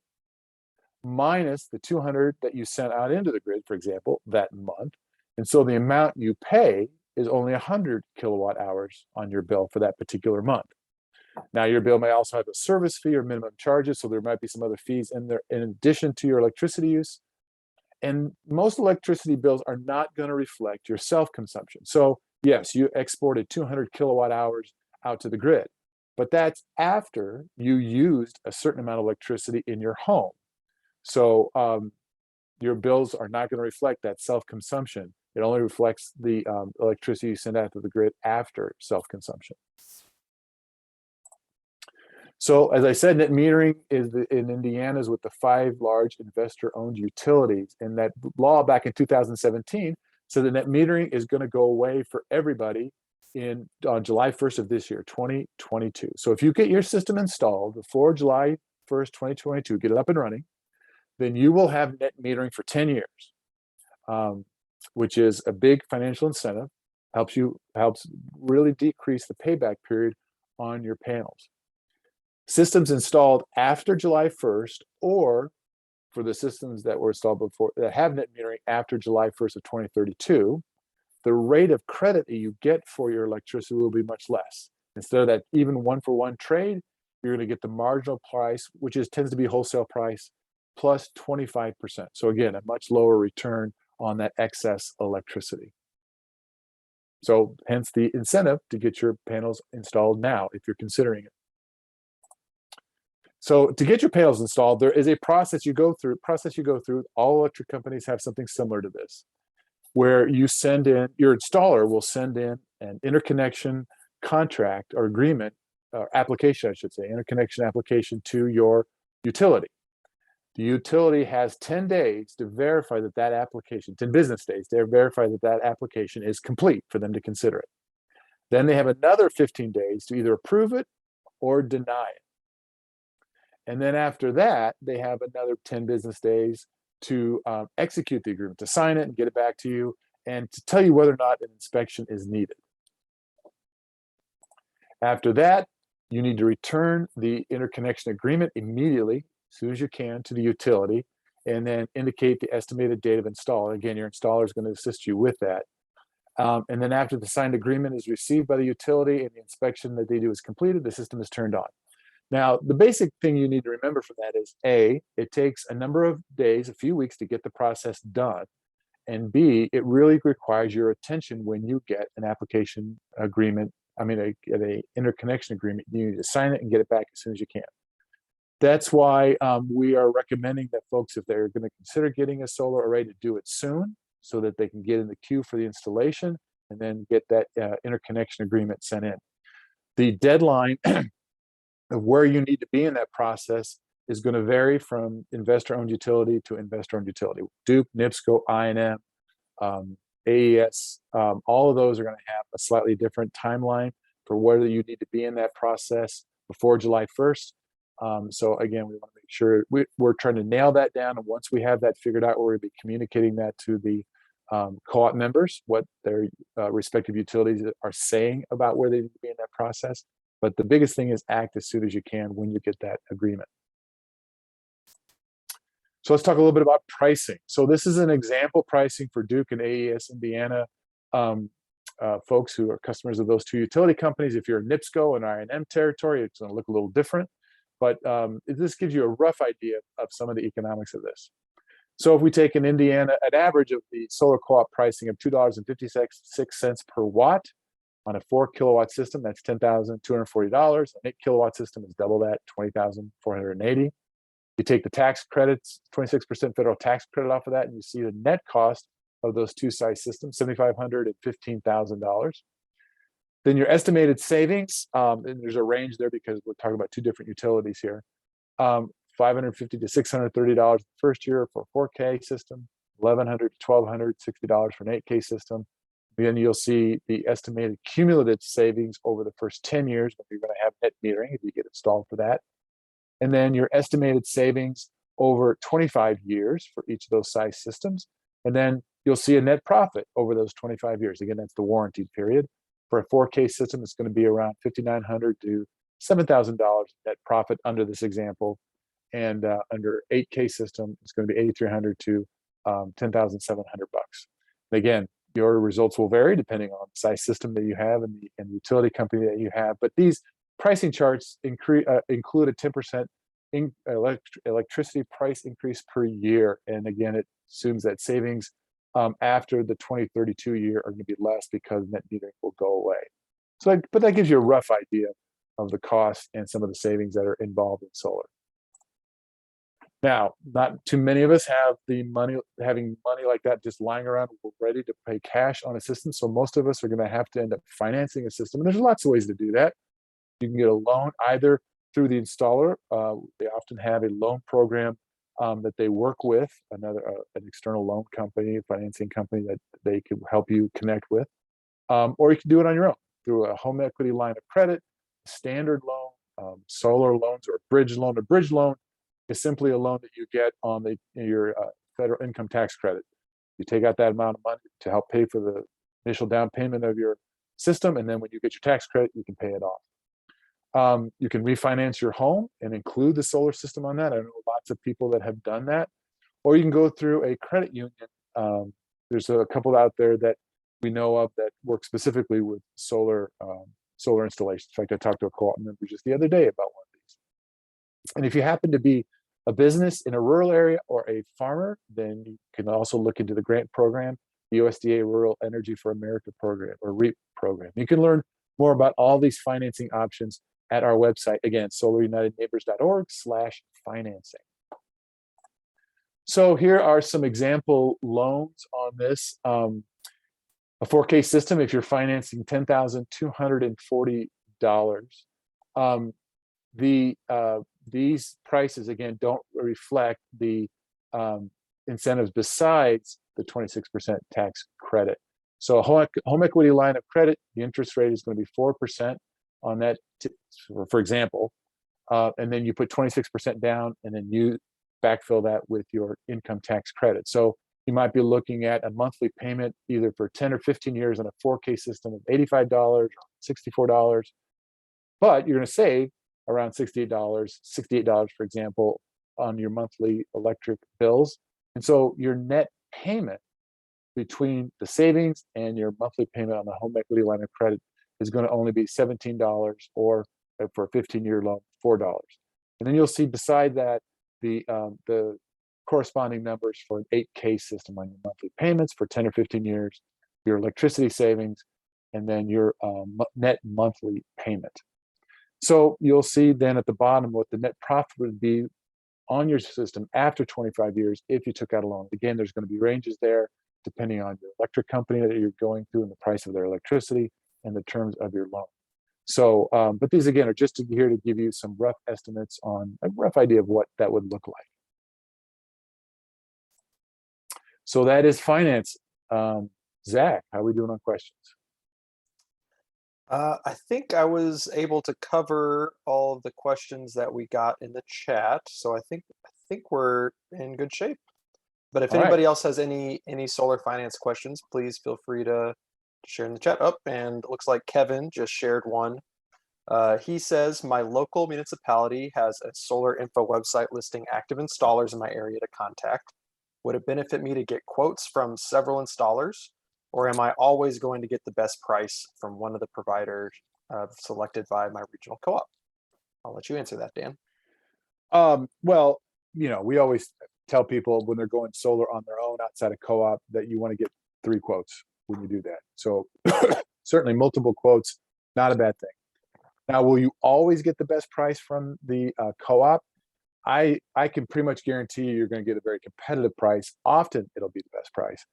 minus the 200 that you sent out into the grid, for example, that month. And so the amount you pay is only 100 kilowatt hours on your bill for that particular month. Now your bill may also have a service fee or minimum charges, so there might be some other fees in there in addition to your electricity use. And most electricity bills are not going to reflect your self-consumption. So yes, you exported 200 kilowatt hours out to the grid, but that's after you used a certain amount of electricity in your home. So your bills are not going to reflect that self-consumption. It only reflects the electricity you send out to the grid after self-consumption. So as I said, net metering is in Indiana is with the 5 large investor-owned utilities. And that law back in 2017 said that net metering is going to go away for everybody on July 1st of this year, 2022. So if you get your system installed before July 1st, 2022, get it up and running, then you will have net metering for 10 years, which is a big financial incentive, helps really decrease the payback period on your panels. Systems installed after July 1st, or for the systems that were installed before that have net metering after July 1st of 2032, the rate of credit that you get for your electricity will be much less. Instead of that even one-for-one trade, you're going to get the marginal price, which tends to be wholesale price, plus 25%. So again, a much lower return on that excess electricity. So hence the incentive to get your panels installed now if you're considering it. So to get your panels installed, there is a process you go through. All electric companies have something similar to this, where you send in, your installer will send in an interconnection contract or agreement, or application, I should say, interconnection application to your utility. The utility has 10 days to verify that that application, 10 business days, to verify that that application is complete for them to consider it. Then they have another 15 days to either approve it or deny it. And then after that, they have another 10 business days to execute the agreement, to sign it and get it back to you, and to tell you whether or not an inspection is needed. After that, you need to return the interconnection agreement immediately, as soon as you can, to the utility, and then indicate the estimated date of install. Again, your installer is going to assist you with that. And then after the signed agreement is received by the utility and the inspection that they do is completed, the system is turned on. Now, the basic thing you need to remember from that is A, it takes a number of days, a few weeks to get the process done. And B, it really requires your attention when you get an application agreement, an interconnection agreement. You need to sign it and get it back as soon as you can. That's why we are recommending that folks, if they're going to consider getting a solar array, to do it soon so that they can get in the queue for the installation and then get that interconnection agreement sent in. The deadline of where you need to be in that process is going to vary from investor-owned utility to investor-owned utility. Duke, NIPSCO, I&M, AES, all of those are going to have a slightly different timeline for whether you need to be in that process before July 1st. So again, we want to make sure we're trying to nail that down. And once we have that figured out, we're going to be communicating that to the co-op members, what their respective utilities are saying about where they need to be in that process. But the biggest thing is act as soon as you can when you get that agreement. So let's talk a little bit about pricing. So this is an example pricing for Duke and AES Indiana folks who are customers of those two utility companies. If you're in NIPSCO and I&M territory, it's going to look a little different. but this gives you a rough idea of some of the economics of this. So if we take in Indiana, an average of the solar co-op pricing of $2.56 per watt on a 4 kilowatt system, that's $10,240. An 8 kilowatt system is double that, $20,480. You take the tax credits, 26% federal tax credit off of that, and you see the net cost of those two size systems, $7,500 and $15,000. Then your estimated savings, and there's a range there because we're talking about two different utilities here. $550 to $630 the first year for a 4K system, $1,100 to $1,260 for an 8K system. Then you'll see the estimated cumulative savings over the first 10 years when you're going to have net metering if you get installed for that. And then your estimated savings over 25 years for each of those size systems. And then you'll see a net profit over those 25 years. Again, that's the warranty period. For a 4K system, it's going to be around $5,900 to $7,000 net profit under this example. And under 8K system, it's going to be $8,300 to $10,700. Again, your results will vary depending on the size system that you have and the utility company that you have. But these pricing charts include a 10% electricity price increase per year. And again, it assumes that savings after the 2032 year are going to be less because net metering will go away. So, but that gives you a rough idea of the cost and some of the savings that are involved in solar. Now, not too many of us have having money like that just lying around ready to pay cash on a system. So most of us are going to have to end up financing a system. And there's lots of ways to do that. You can get a loan either through the installer. They often have a loan program that they work with, an external loan company, financing company that they can help you connect with. Or you can do it on your own through a home equity line of credit, standard loan, solar loans, or a bridge loan. A bridge loan is simply a loan that you get on your federal income tax credit. You take out that amount of money to help pay for the initial down payment of your system, and then when you get your tax credit, you can pay it off. You can refinance your home and include the solar system on that. I know lots of people that have done that. Or you can go through a credit union. There's a couple out there that we know of that work specifically with solar installations. In fact, I talked to a co-op member just the other day about one of these. And if you happen to be a business in a rural area or a farmer, then you can also look into the grant program, the USDA Rural Energy for America program, or REAP program. You can learn more about all these financing options at our website, again, solarunitedneighbors.org/financing. So here are some example loans on this. A 4K system, if you're financing $10,240, these prices, again, don't reflect the incentives besides the 26% tax credit. So a home equity line of credit, the interest rate is going to be 4% on that, for example, and then you put 26% down, and then you backfill that with your income tax credit. So you might be looking at a monthly payment either for 10 or 15 years on a 4K system of $85 or $64, but you're going to save around $68, for example, on your monthly electric bills. And so your net payment between the savings and your monthly payment on the home equity line of credit is going to only be $17, or for a 15-year loan, $4. And then you'll see beside that the corresponding numbers for an 8K system on your monthly payments for 10 or 15 years, your electricity savings, and then your net monthly payment. So you'll see then at the bottom what the net profit would be on your system after 25 years if you took out a loan. Again, there's going to be ranges there depending on your electric company that you're going through and the price of their electricity and the terms of your loan. So, but these again are just here to give you some rough estimates on a rough idea of what that would look like. So that is finance. Zach, how are we doing on questions? I think I was able to cover all of the questions that we got in the chat, so I think we're in good shape. But if anybody else has any solar finance questions, please feel free to share in the chat. And it looks like Kevin just shared one. He says, my local municipality has a solar info website listing active installers in my area to contact. Would it benefit me to get quotes from several installers? Or am I always going to get the best price from one of the providers selected by my regional co-op? I'll let you answer that, Dan. Well, we always tell people when they're going solar on their own outside of co-op that you want to get 3 quotes when you do that. So certainly multiple quotes, not a bad thing. Now, will you always get the best price from the co-op? I can pretty much guarantee you're going to get a very competitive price. Often it'll be the best price.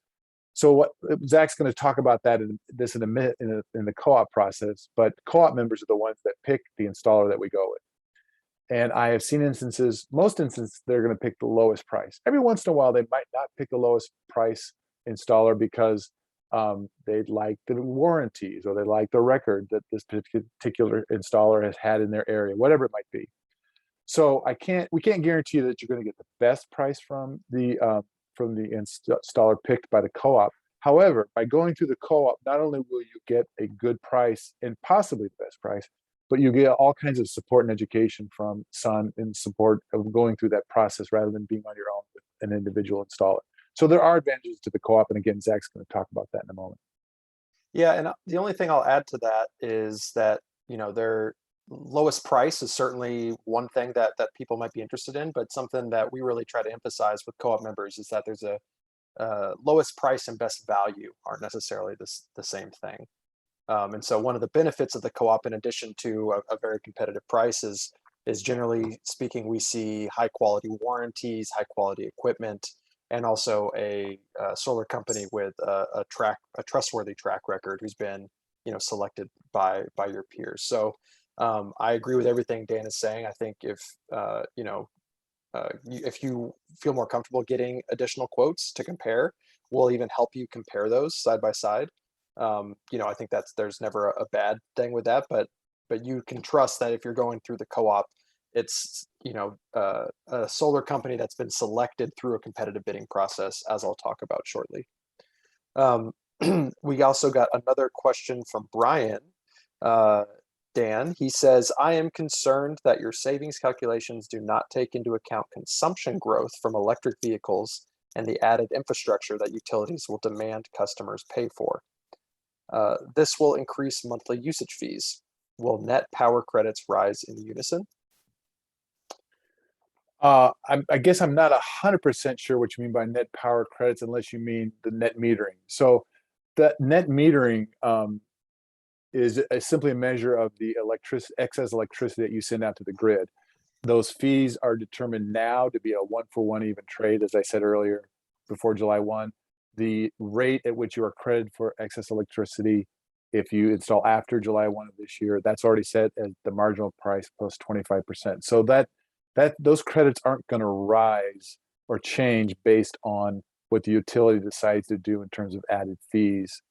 So what Zach's going to talk about that in a minute in the co-op process, but co-op members are the ones that pick the installer that we go with. And I have seen most instances, they're going to pick the lowest price. Every once in a while, they might not pick the lowest price installer because they like the warranties or they like the record that this particular installer has had in their area, whatever it might be. So we can't guarantee that you're going to get the best price from the installer picked by the co-op. However, by going through the co-op, not only will you get a good price and possibly the best price, but you get all kinds of support and education from Sun in support of going through that process rather than being on your own with an individual installer. So there are advantages to the co-op. And again, Zach's going to talk about that in a moment. Yeah, and the only thing I'll add to that is that, their lowest price is certainly one thing that people might be interested in, but something that we really try to emphasize with co-op members is that there's a lowest price and best value aren't necessarily the same thing. And so one of the benefits of the co-op, in addition to a very competitive price, is generally speaking, we see high quality warranties, high quality equipment, and also a solar company with a trustworthy track record who's been selected by your peers. So I agree with everything Dan is saying. I think if if you feel more comfortable getting additional quotes to compare, we'll even help you compare those side by side. I think there's never a bad thing with that, but you can trust that if you're going through the co-op, it's a solar company that's been selected through a competitive bidding process, as I'll talk about shortly. We also got another question from Brian. Dan, he says, I am concerned that your savings calculations do not take into account consumption growth from electric vehicles and the added infrastructure that utilities will demand customers pay for. This will increase monthly usage fees. Will net power credits rise in unison? I guess I'm not 100% sure what you mean by net power credits, unless you mean the net metering. So that net metering is simply a measure of the excess electricity that you send out to the grid. Those fees are determined now to be a 1-for-1 even trade, as I said earlier, before July 1. The rate at which you are credited for excess electricity, if you install after July 1 of this year, that's already set at the marginal price plus 25%. So that those credits aren't going to rise or change based on what the utility decides to do in terms of added fees.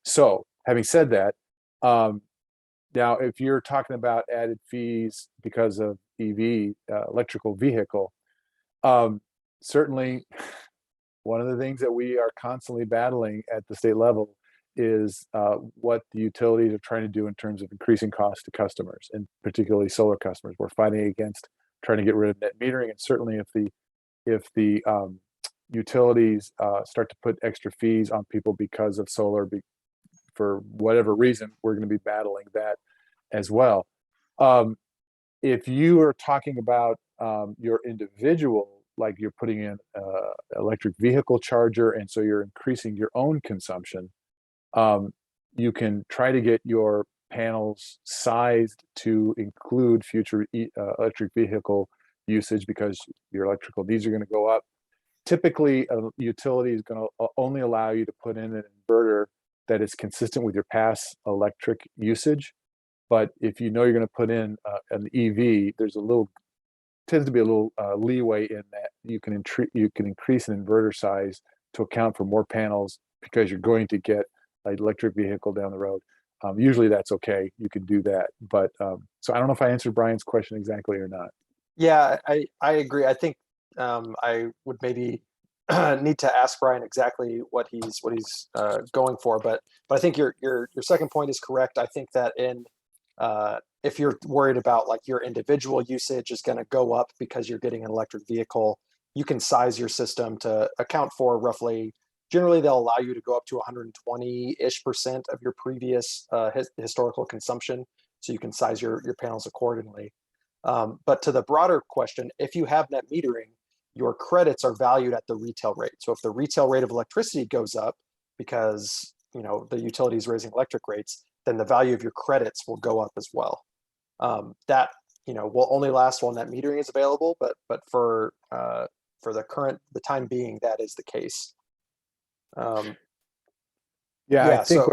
So having said that, now if you're talking about added fees because of EV, electrical vehicle, certainly one of the things that we are constantly battling at the state level is what the utilities are trying to do in terms of increasing costs to customers, and particularly solar customers. We're fighting against trying to get rid of net metering, and certainly if the utilities start to put extra fees on people because of solar, for whatever reason, we're going to be battling that as well. If you are talking about your individual, like you're putting in electric vehicle charger, and so you're increasing your own consumption, you can try to get your panels sized to include future electric vehicle usage, because your electrical needs are going to go up. Typically, a utility is going to only allow you to put in an inverter that is consistent with your past electric usage. But if you know you're going to put in an EV, there's tends to be a little leeway in that you can increase an inverter size to account for more panels, because you're going to get an electric vehicle down the road. Usually that's okay. You can do that. But so I don't know if I answered Brian's question exactly or not. Yeah, I agree. I think I would maybe need to ask Brian exactly what he's going for, but I think your second point is correct. I think that if you're worried about like your individual usage is going to go up because you're getting an electric vehicle, you can size your system to account for roughly. Generally, they'll allow you to go up to 120-ish% of your previous historical consumption, so you can size your panels accordingly. But to the broader question, if you have net metering, your credits are valued at the retail rate. So if the retail rate of electricity goes up because the utility is raising electric rates, then the value of your credits will go up as well. That will only last while net metering is available, but for the time being, that is the case. I think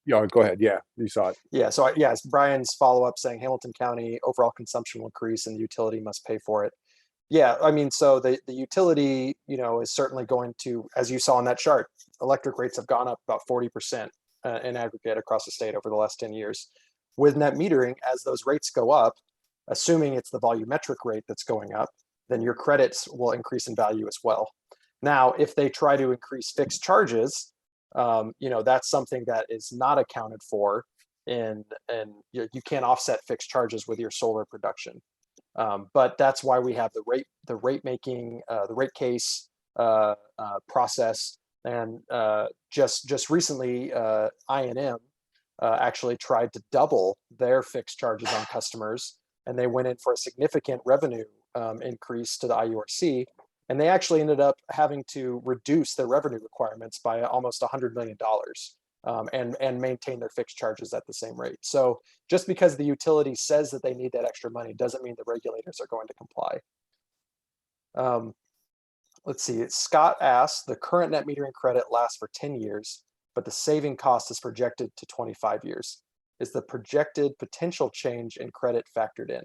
go ahead. Yeah, you saw it. Yeah, so yes, Brian's follow-up saying Hamilton County overall consumption will increase and the utility must pay for it. Yeah, I mean, so the utility, is certainly going to, as you saw in that chart, electric rates have gone up about 40% in aggregate across the state over the last 10 years. With net metering, as those rates go up, assuming it's the volumetric rate that's going up, then your credits will increase in value as well. Now, if they try to increase fixed charges, that's something that is not accounted for and you can't offset fixed charges with your solar production. But that's why we have the rate case process. And just recently, I&M actually tried to double their fixed charges on customers, and they went in for a significant revenue increase to the IURC. And they actually ended up having to reduce their revenue requirements by almost $100 million and maintain their fixed charges at the same rate. So just because the utility says that they need that extra money doesn't mean the regulators are going to comply. Let's see, Scott asked, the current net metering credit lasts for 10 years, but the saving cost is projected to 25 years. Is the projected potential change in credit factored in?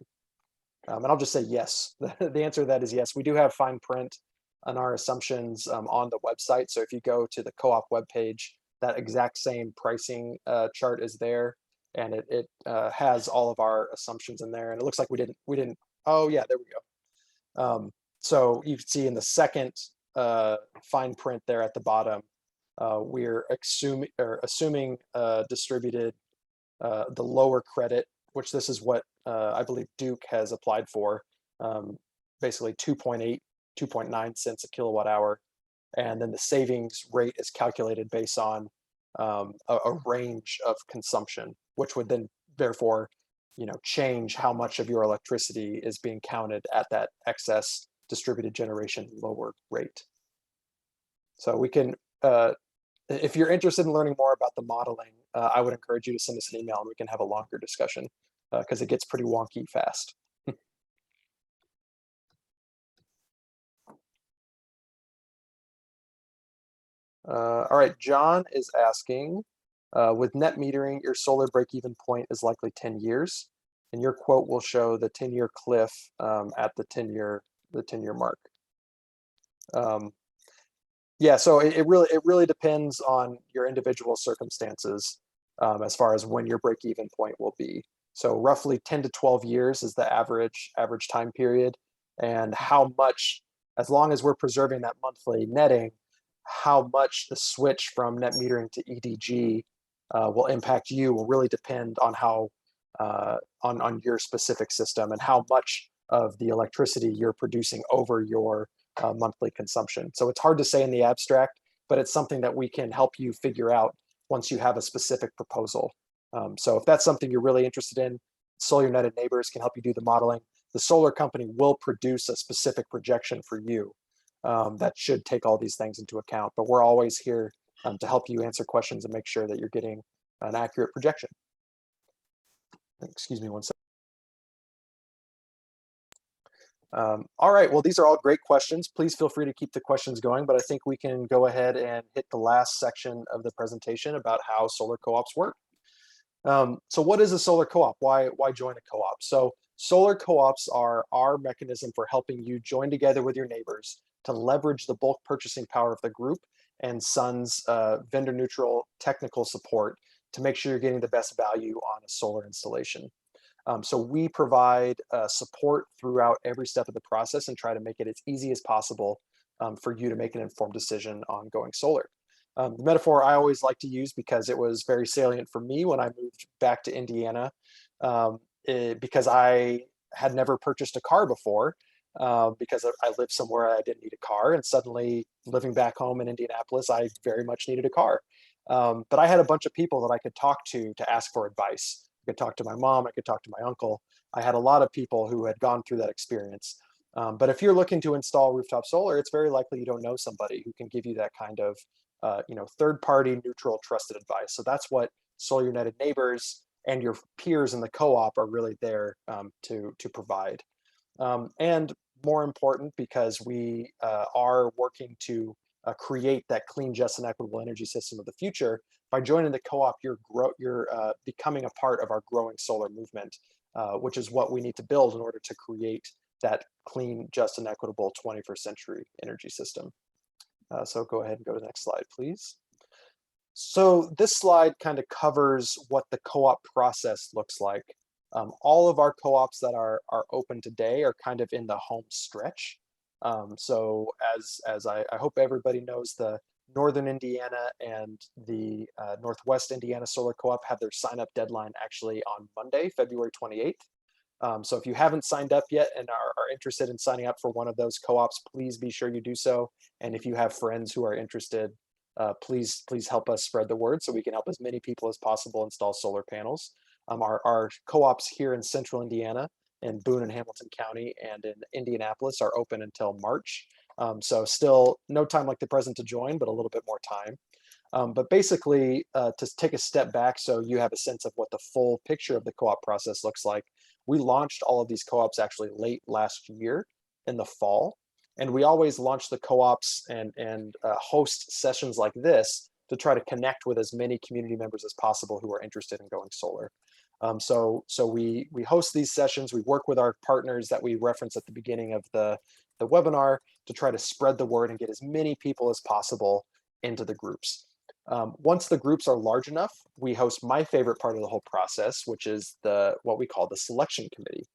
And I'll just say yes. The answer to that is yes. We do have fine print on our assumptions on the website. So if you go to the co-op webpage, that exact same pricing chart is there, and it has all of our assumptions in there. And it looks like we didn't. Oh yeah, there we go. So you can see in the second fine print there at the bottom, we're assuming distributed the lower credit, which this is what I believe Duke has applied for, basically 2.9 cents a kilowatt hour. And then the savings rate is calculated based on a range of consumption, which would then therefore, change how much of your electricity is being counted at that excess distributed generation lower rate. So we can, if you're interested in learning more about the modeling, I would encourage you to send us an email and we can have a longer discussion because it gets pretty wonky fast. All right, John is asking, with net metering, your solar break-even point is likely 10 years, and your quote will show the 10-year cliff at the 10-year mark. Yeah, so it really depends on your individual circumstances as far as when your break-even point will be. So roughly 10 to 12 years is the average time period, and how much, as long as we're preserving that monthly netting, how much the switch from net metering to EDG will impact you will really depend on how on your specific system and how much of the electricity you're producing over your monthly consumption. So it's hard to say in the abstract, but it's something that we can help you figure out once you have a specific proposal. So if that's something you're really interested in, Solar United Neighbors can help you do the modeling. The solar company will produce a specific projection for you that should take all these things into account. But we're always here to help you answer questions and make sure that you're getting an accurate projection. Excuse me one second. All right, well, these are all great questions. Please feel free to keep the questions going, but I think we can go ahead and hit the last section of the presentation about how solar co-ops work. So what is a solar co-op? Why join a co-op? So solar co-ops are our mechanism for helping you join together with your neighbors to leverage the bulk purchasing power of the group and Sun's vendor neutral technical support to make sure you're getting the best value on a solar installation. So we provide support throughout every step of the process and try to make it as easy as possible for you to make an informed decision on going solar. The metaphor I always like to use, because it was very salient for me when I moved back to Indiana, because I had never purchased a car before, because I lived somewhere I didn't need a car, and suddenly living back home in Indianapolis, I very much needed a car. But I had a bunch of people that I could talk to ask for advice. could talk to my mom, I could talk to my uncle. I had a lot of people who had gone through that experience. But if you're looking to install rooftop solar, it's very likely you don't know somebody who can give you that kind of third-party, neutral, trusted advice. So that's what Solar United Neighbors and your peers in the co-op are really there to provide. And more important, because we are working to create that clean, just, and equitable energy system of the future. By joining the co-op, you're becoming a part of our growing solar movement, which is what we need to build in order to create that clean, just, and equitable 21st century energy system. So go ahead and go to the next slide, please. So this slide kind of covers what the co-op process looks like. All of our co-ops that are open today are kind of in the home stretch. So as I hope everybody knows, the Northern Indiana and the Northwest Indiana Solar Co-op have their sign-up deadline actually on Monday, February 28th. So if you haven't signed up yet and are interested in signing up for one of those co-ops, please be sure you do so. And if you have friends who are interested, please help us spread the word so we can help as many people as possible install solar panels. Our co-ops here in Central Indiana, in Boone and Hamilton County, and in Indianapolis are open until March. So still no time like the present to join, but a little bit more time. But basically, to take a step back so you have a sense of what the full picture of the co-op process looks like, we launched all of these co-ops actually late last year in the fall. And we always launch the co-ops and host sessions like this to try to connect with as many community members as possible who are interested in going solar. So we host these sessions. We work with our partners that we reference at the beginning of the webinar to try to spread the word and get as many people as possible into the groups. Once the groups are large enough, we host my favorite part of the whole process, which is what we call the selection committee.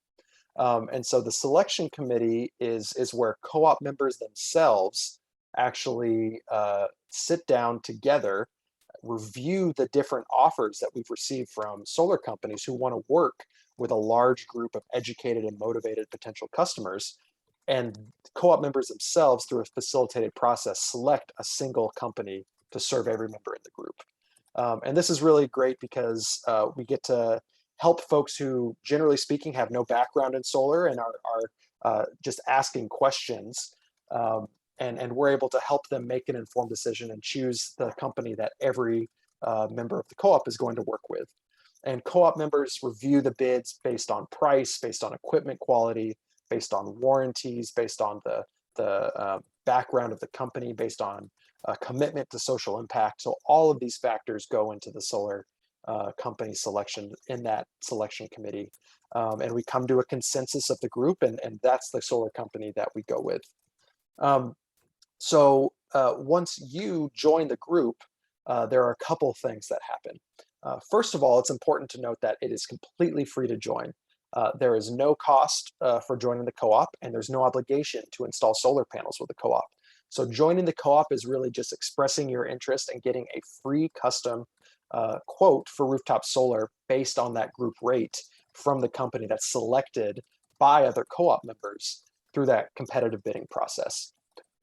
And so the selection committee is where co-op members themselves actually sit down together, review the different offers that we've received from solar companies who want to work with a large group of educated and motivated potential customers. And co-op members themselves, through a facilitated process, select a single company to serve every member in the group. And this is really great because we get to help folks who, generally speaking, have no background in solar and are just asking questions. And we're able to help them make an informed decision and choose the company that every member of the co-op is going to work with. And co-op members review the bids based on price, based on equipment quality, based on warranties, based on the background of the company, based on commitment to social impact. So all of these factors go into the solar company selection in that selection committee. And we come to a consensus of the group, and that's the solar company that we go with. So once you join the group, there are a couple things that happen. First of all, it's important to note that it is completely free to join. There is no cost for joining the co-op, and there's no obligation to install solar panels with the co-op. So joining the co-op is really just expressing your interest and getting a free custom quote for rooftop solar based on that group rate from the company that's selected by other co-op members through that competitive bidding process.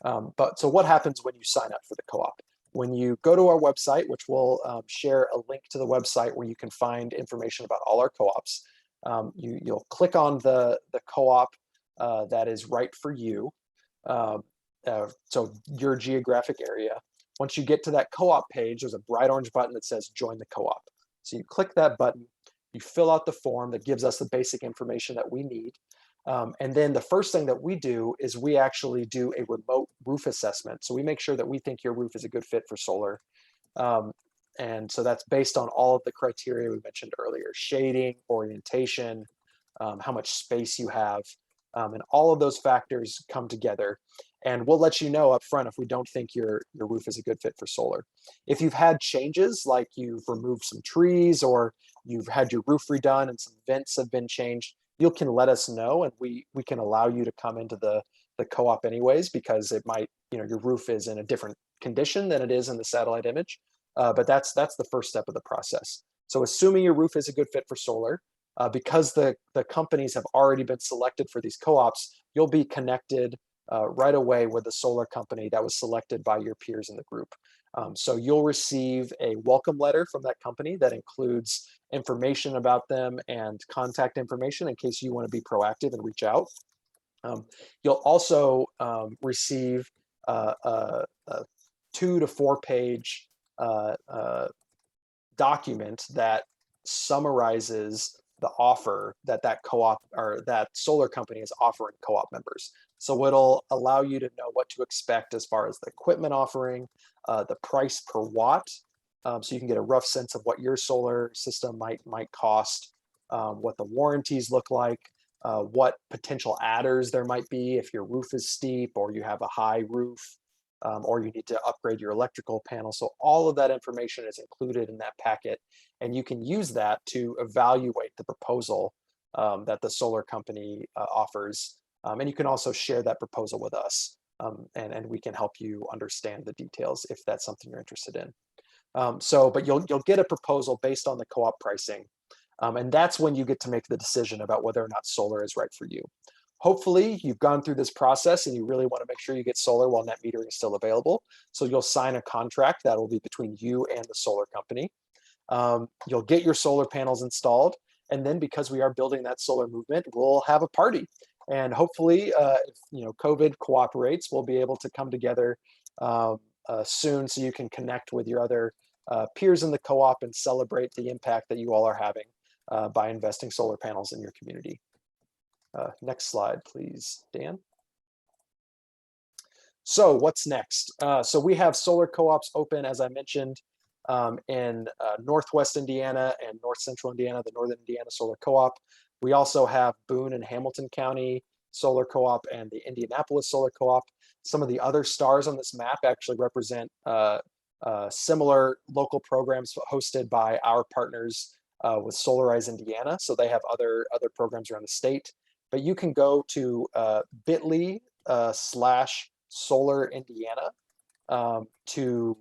So what happens when you sign up for the co-op? When you go to our website, which we'll share a link to the website where you can find information about all our co-ops, you'll click on the co-op that is right for you, so your geographic area. Once you get to that co-op page, there's a bright orange button that says join the co-op. So you click that button, you fill out the form that gives us the basic information that we need. And then the first thing that we do is we actually do a remote roof assessment. So we make sure that we think your roof is a good fit for solar. And so that's based on all of the criteria we mentioned earlier: shading, orientation, how much space you have, and all of those factors come together. And we'll let you know up front if we don't think your roof is a good fit for solar. If you've had changes, like you've removed some trees or you've had your roof redone and some vents have been changed, you can let us know, and we can allow you to come into the co-op anyways, because it might, your roof is in a different condition than it is in the satellite image. But that's the first step of the process. So assuming your roof is a good fit for solar, because the companies have already been selected for these co-ops, you'll be connected right away with the solar company that was selected by your peers in the group. So you'll receive a welcome letter from that company that includes information about them and contact information in case you want to be proactive and reach out. You'll also receive a 2 to 4 page document that summarizes the offer that co-op or that solar company is offering co-op members. So it'll allow you to know what to expect as far as the equipment offering, the price per watt, so you can get a rough sense of what your solar system might cost, what the warranties look like, what potential adders there might be if your roof is steep or you have a high roof, or you need to upgrade your electrical panel. So all of that information is included in that packet, and you can use that to evaluate the proposal that the solar company offers. And you can also share that proposal with us, and we can help you understand the details if that's something you're interested in. But you'll get a proposal based on the co-op pricing, and that's when you get to make the decision about whether or not solar is right for you. Hopefully, you've gone through this process and you really want to make sure you get solar while net metering is still available. So you'll sign a contract that will be between you and the solar company. You'll get your solar panels installed, and then because we are building that solar movement, we'll have a party. And hopefully, if COVID cooperates, we'll be able to come together soon so you can connect with your other peers in the co-op and celebrate the impact that you all are having by investing solar panels in your community. Next slide, please, Dan. So what's next? So we have solar co-ops open, as I mentioned, in Northwest Indiana and North Central Indiana, the Northern Indiana Solar Co-op. We also have Boone and Hamilton County Solar Co-op and the Indianapolis Solar Co-op. Some of the other stars on this map actually represent similar local programs hosted by our partners with Solarize Indiana. So they have other programs around the state. But you can go to bit.ly/Solar Indiana to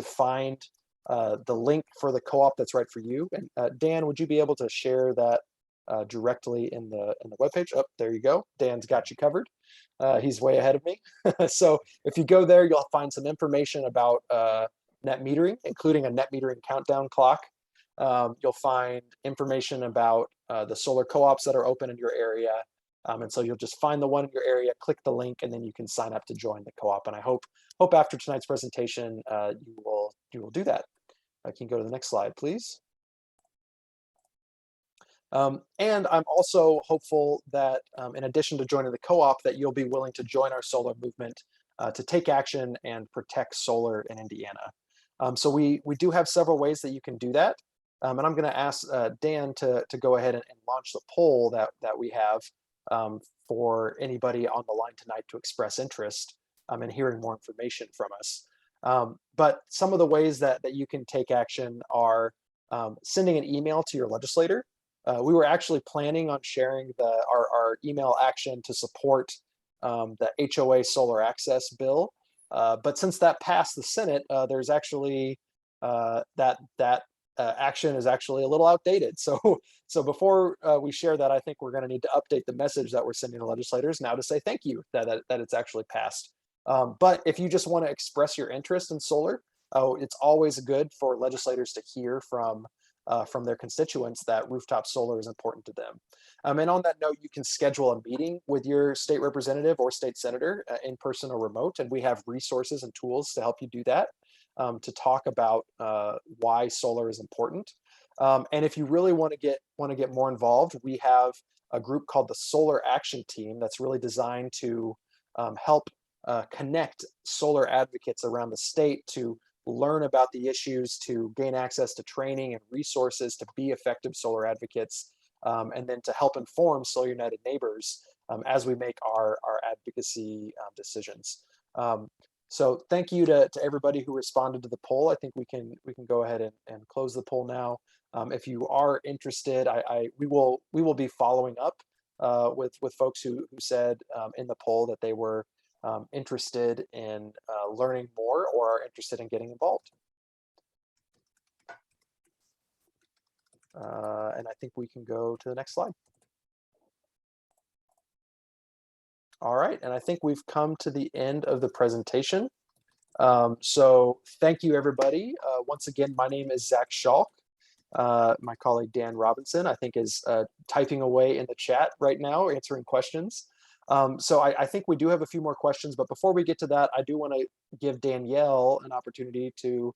find the link for the co-op that's right for you. And Dan, would you be able to share that directly in the webpage? Oh, there you go. Dan's got you covered. He's way ahead of me. So if you go there, you'll find some information about net metering, including a net metering countdown clock. You'll find information about the solar co-ops that are open in your area. And so you'll just find the one in your area, click the link, and then you can sign up to join the co-op. And I hope after tonight's presentation, you will do that. I can go to the next slide, please. And I'm also hopeful that in addition to joining the co-op, that you'll be willing to join our solar movement to take action and protect solar in Indiana. So we do have several ways that you can do that. And I'm going to ask Dan to go ahead and launch the poll that we have for anybody on the line tonight to express interest in hearing more information from us. But some of the ways that you can take action are sending an email to your legislator. We were actually planning on sharing our email action to support the HOA solar access bill. But since that passed the Senate, there's actually that action is actually a little outdated. So before we share that, I think we're going to need to update the message that we're sending to legislators now to say thank you that it's actually passed. But if you just want to express your interest in solar, it's always good for legislators to hear from their constituents that rooftop solar is important to them. And on that note, you can schedule a meeting with your state representative or state senator in person or remote, and we have resources and tools to help you do that, to talk about why solar is important. And if you really want to get more involved, we have a group called the Solar Action Team that's really designed to help connect solar advocates around the state to learn about the issues, to gain access to training and resources to be effective solar advocates, and then to help inform Solar United neighbors as we make our advocacy decisions. So thank you to everybody who responded to the poll. I think we can go ahead and close the poll now. If you are interested, we will be following up with folks who said in the poll that they were interested in learning more or are interested in getting involved. And I think we can go to the next slide. All right, and I think we've come to the end of the presentation. So thank you, everybody. Once again, my name is Zach Schalk. My colleague Dan Robinson, I think, is typing away in the chat right now, answering questions. So I think we do have a few more questions, but before we get to that, I do want to give Danielle an opportunity to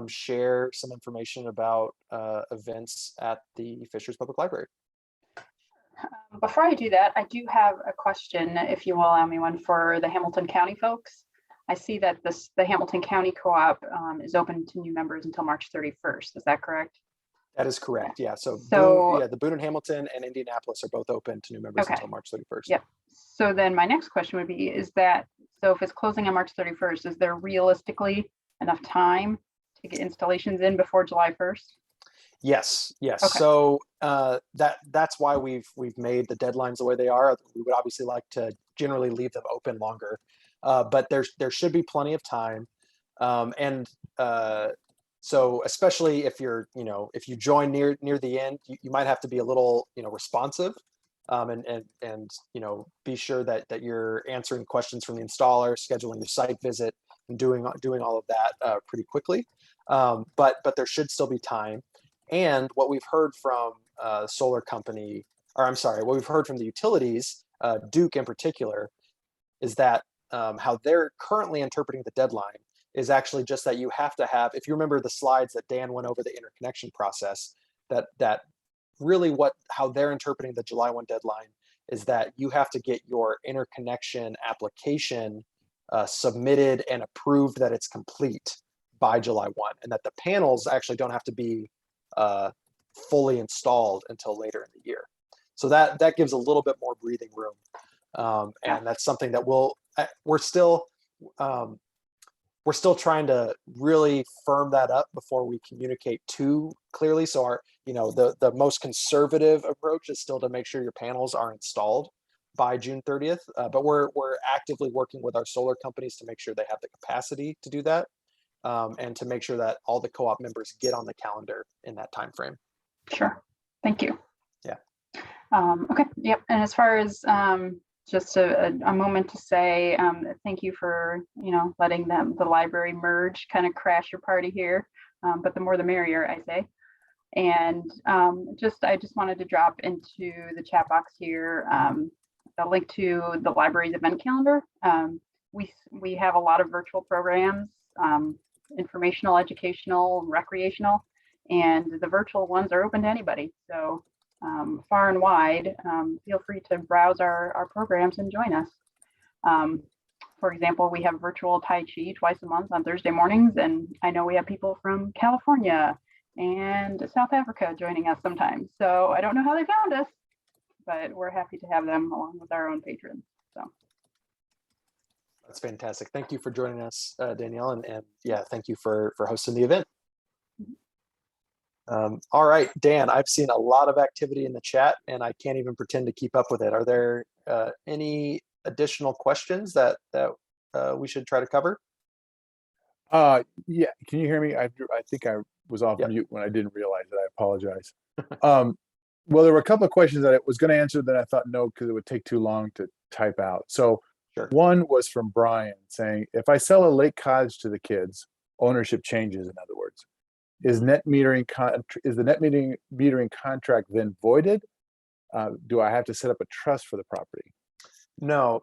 share some information about events at the Fishers Public Library. Before I do that, I do have a question, if you will allow me one, for the Hamilton County folks. I see that the Hamilton County Co-op is open to new members until March 31st. Is that correct? That is correct. Yeah. So the Boone and Hamilton and Indianapolis are both open to new members until March 31st. Yep. So then my next question would be, so if it's closing on March 31st, is there realistically enough time to get installations in before July 1st? Yes. Yes. Okay. So that's why we've made the deadlines the way they are. We would obviously like to generally leave them open longer, but there should be plenty of time. So especially if if you join near the end, you might have to be a little responsive, and be sure that you're answering questions from the installer, scheduling your site visit, and doing all of that pretty quickly. But there should still be time. And what we've heard from the solar company, what we've heard from the utilities, Duke in particular, is that how they're currently interpreting the deadline is actually just that you have to have, if you remember the slides that Dan went over the interconnection process, that really how they're interpreting the July 1 deadline is that you have to get your interconnection application submitted and approved that it's complete by July 1, and that the panels actually don't have to be fully installed until later in the year. So that gives a little bit more breathing room, and that's something that we're still trying to really firm that up before we communicate too clearly. So the most conservative approach is still to make sure your panels are installed by June 30th. But we're actively working with our solar companies to make sure they have the capacity to do that, and to make sure that all the co-op members get on the calendar in that time frame. Sure. Thank you. Yeah. Okay. Yep. And as far as just a moment to say thank you for letting the library merge, kind of crash your party here, but the more the merrier, I say. And I just wanted to drop into the chat box here a link to the library's event calendar. We have a lot of virtual programs, informational, educational, recreational, and the virtual ones are open to anybody. So far and wide, feel free to browse our programs and join us. For example, we have virtual Tai Chi twice a month on Thursday mornings, and I know we have people from California and South Africa joining us sometimes. So I don't know how they found us, but we're happy to have them along with our own patrons. So that's fantastic. Thank you for joining us, Danielle, and yeah, thank you for hosting the event. All right, Dan, I've seen a lot of activity in the chat and I can't even pretend to keep up with it. Are there any additional questions that we should try to cover? Yeah, can you hear me? I think I was off mute when I didn't realize it. I apologize. Well, there were a couple of questions that I was going to answer that I thought no, because it would take too long to type out. So sure. One was from Brian saying, if I sell a lake cottage to the kids, ownership changes, in other words. Is the net metering contract then voided? Do I have to set up a trust for the property? No,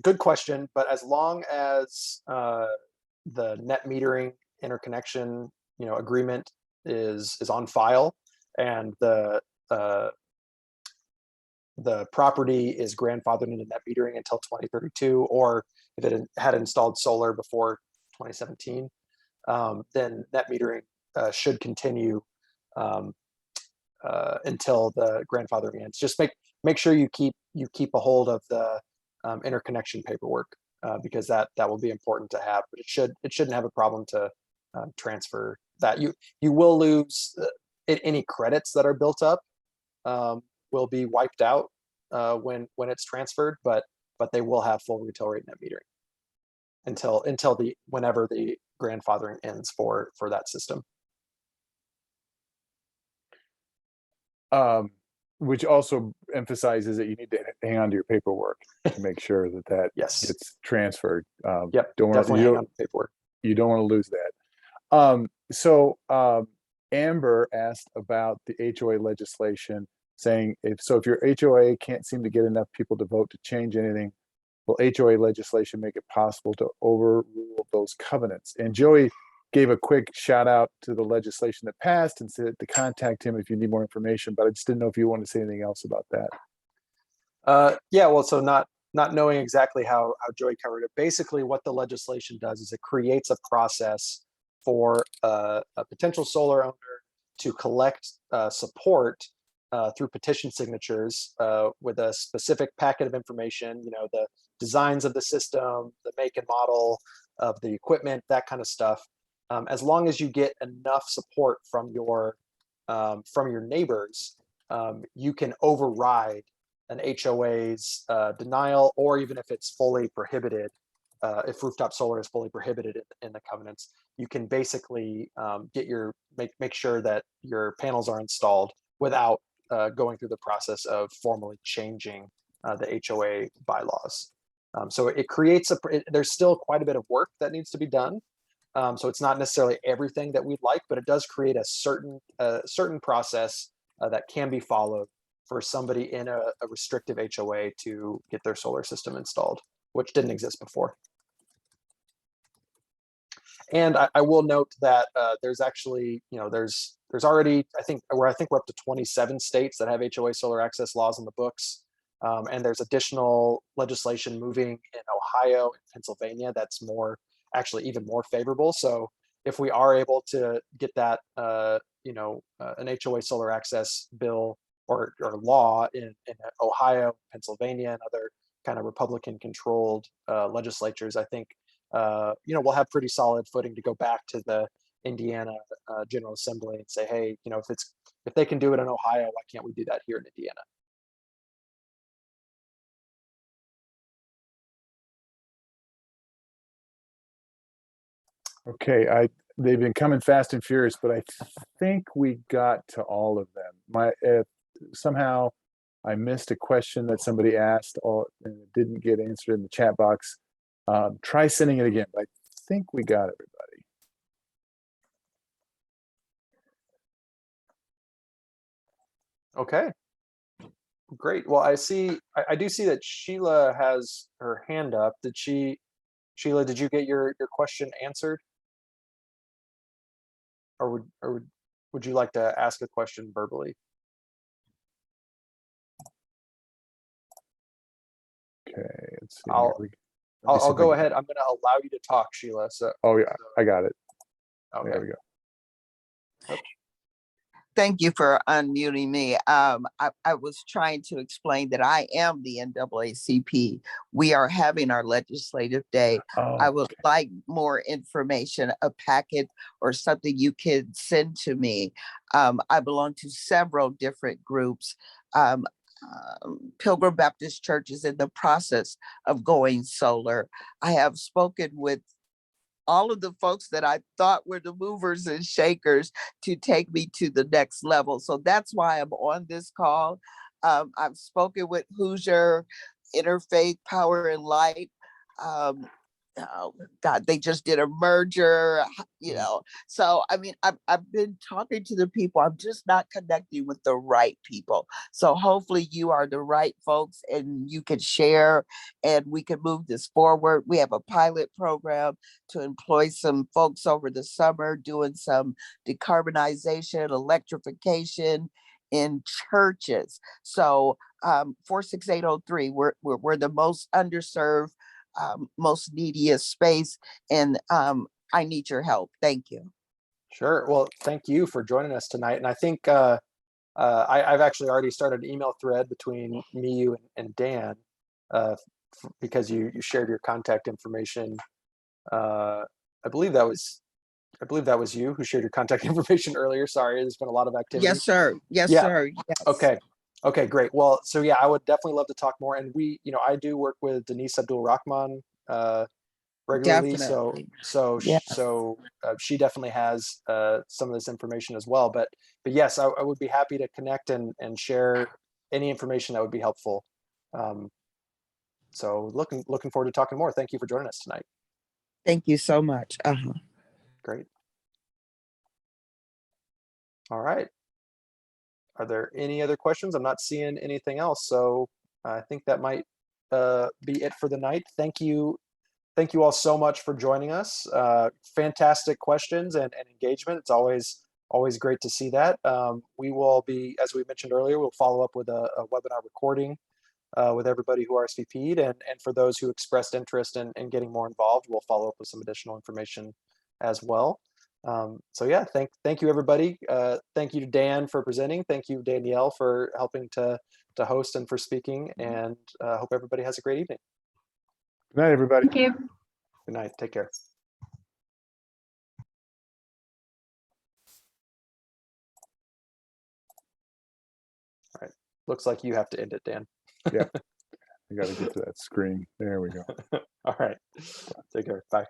good question. But as long as the net metering interconnection, agreement is on file, and the property is grandfathered into net metering until 2032, or if it had installed solar before 2017, then net metering should continue until the grandfathering ends. Just make sure you keep a hold of the interconnection paperwork, because that will be important to have. But it shouldn't have a problem to transfer that. You will lose any credits that are built up, will be wiped out when it's transferred, but they will have full retail rate net metering until whenever the grandfathering ends for that system. Which also emphasizes that you need to hang on to your paperwork to make sure that yes, gets transferred. Yep, don't definitely hang worry, on to paperwork. You don't want to lose that. Amber asked about the HOA legislation, saying if your HOA can't seem to get enough people to vote to change anything, will HOA legislation make it possible to overrule those covenants? And Joey gave a quick shout out to the legislation that passed and said to contact him if you need more information, but I just didn't know if you want to say anything else about that. Yeah, well, so not knowing exactly how Joey covered it, basically what the legislation does is it creates a process for a potential solar owner to collect support through petition signatures with a specific packet of information, the designs of the system, the make and model of the equipment, that kind of stuff. As long as you get enough support from your neighbors, you can override an HOA's denial, or even if it's fully prohibited, if rooftop solar is fully prohibited in the covenants, you can basically make sure that your panels are installed without going through the process of formally changing the HOA bylaws. So it creates there's still quite a bit of work that needs to be done. So it's not necessarily everything that we'd like, but it does create a certain process that can be followed for somebody in a restrictive HOA to get their solar system installed, which didn't exist before. And I will note that there's actually, there's already, I think we're up to 27 states that have HOA solar access laws in the books. And there's additional legislation moving in Ohio and Pennsylvania that's even more favorable. So if we are able to get that, an HOA solar access bill or law in Ohio, Pennsylvania, and other kind of Republican-controlled legislatures, I think we'll have pretty solid footing to go back to the Indiana General Assembly and say, hey, if they can do it in Ohio, why can't we do that here in Indiana? Okay, they've been coming fast and furious, but I think we got to all of them. Somehow I missed a question that somebody asked and it didn't get answered in the chat box. Try sending it again, but I think we got everybody. Okay, great. Well, I do see that Sheila has her hand up. Sheila, did you get your question answered? Or would you like to ask a question verbally? Okay, let's see. I'll go ahead. I'm going to allow you to talk, Sheila. So. Oh yeah, I got it. Okay. There we go. Thank you for unmuting me. I was trying to explain that I am the NAACP. We are having our legislative day. Oh, I would like more information, a packet or something you could send to me. I belong to several different groups. Pilgrim Baptist Church is in the process of going solar. I have spoken with all of the folks that I thought were the movers and shakers to take me to the next level. So that's why I'm on this call. I've spoken with Hoosier, Interfaith Power and Light. God, they just did a merger, So, I mean, I've been talking to the people. I'm just not connecting with the right people. So hopefully you are the right folks and you can share and we can move this forward. We have a pilot program to employ some folks over the summer doing some decarbonization, electrification in churches. So 46803, we're the most underserved, most neediest space, and I need your help. Thank you. Sure. Well, thank you for joining us tonight. And I think I've actually already started an email thread between me, you, and Dan because you shared your contact information. I believe that was you who shared your contact information earlier. Sorry, there's been a lot of activity. Yes, sir. Yes, Yeah. sir. Yes. Okay, great. Well, so yeah, I would definitely love to talk more. And I do work with Denise Abdul Rahman regularly. Definitely. So Yes. she definitely has some of this information as well. But yes, I would be happy to connect and share any information that would be helpful. So looking forward to talking more. Thank you for joining us tonight. Thank you so much. Great. All right. Are there any other questions? I'm not seeing anything else. So I think that might be it for the night. Thank you. Thank you all so much for joining us. Fantastic questions and engagement. It's always great to see that. We will be, as we mentioned earlier, we'll follow up with a webinar recording with everybody who RSVP'd, and for those who expressed interest in getting more involved, we'll follow up with some additional information as well. So yeah, thank you everybody. Thank you to Dan for presenting. Thank you Danielle for helping to host and for speaking, and hope everybody has a great evening. Good night, everybody. Thank you. Good night. Take care. All right. Looks like you have to end it, Dan. Yeah. I got to get to that screen. There we go. All right. Take care. Bye.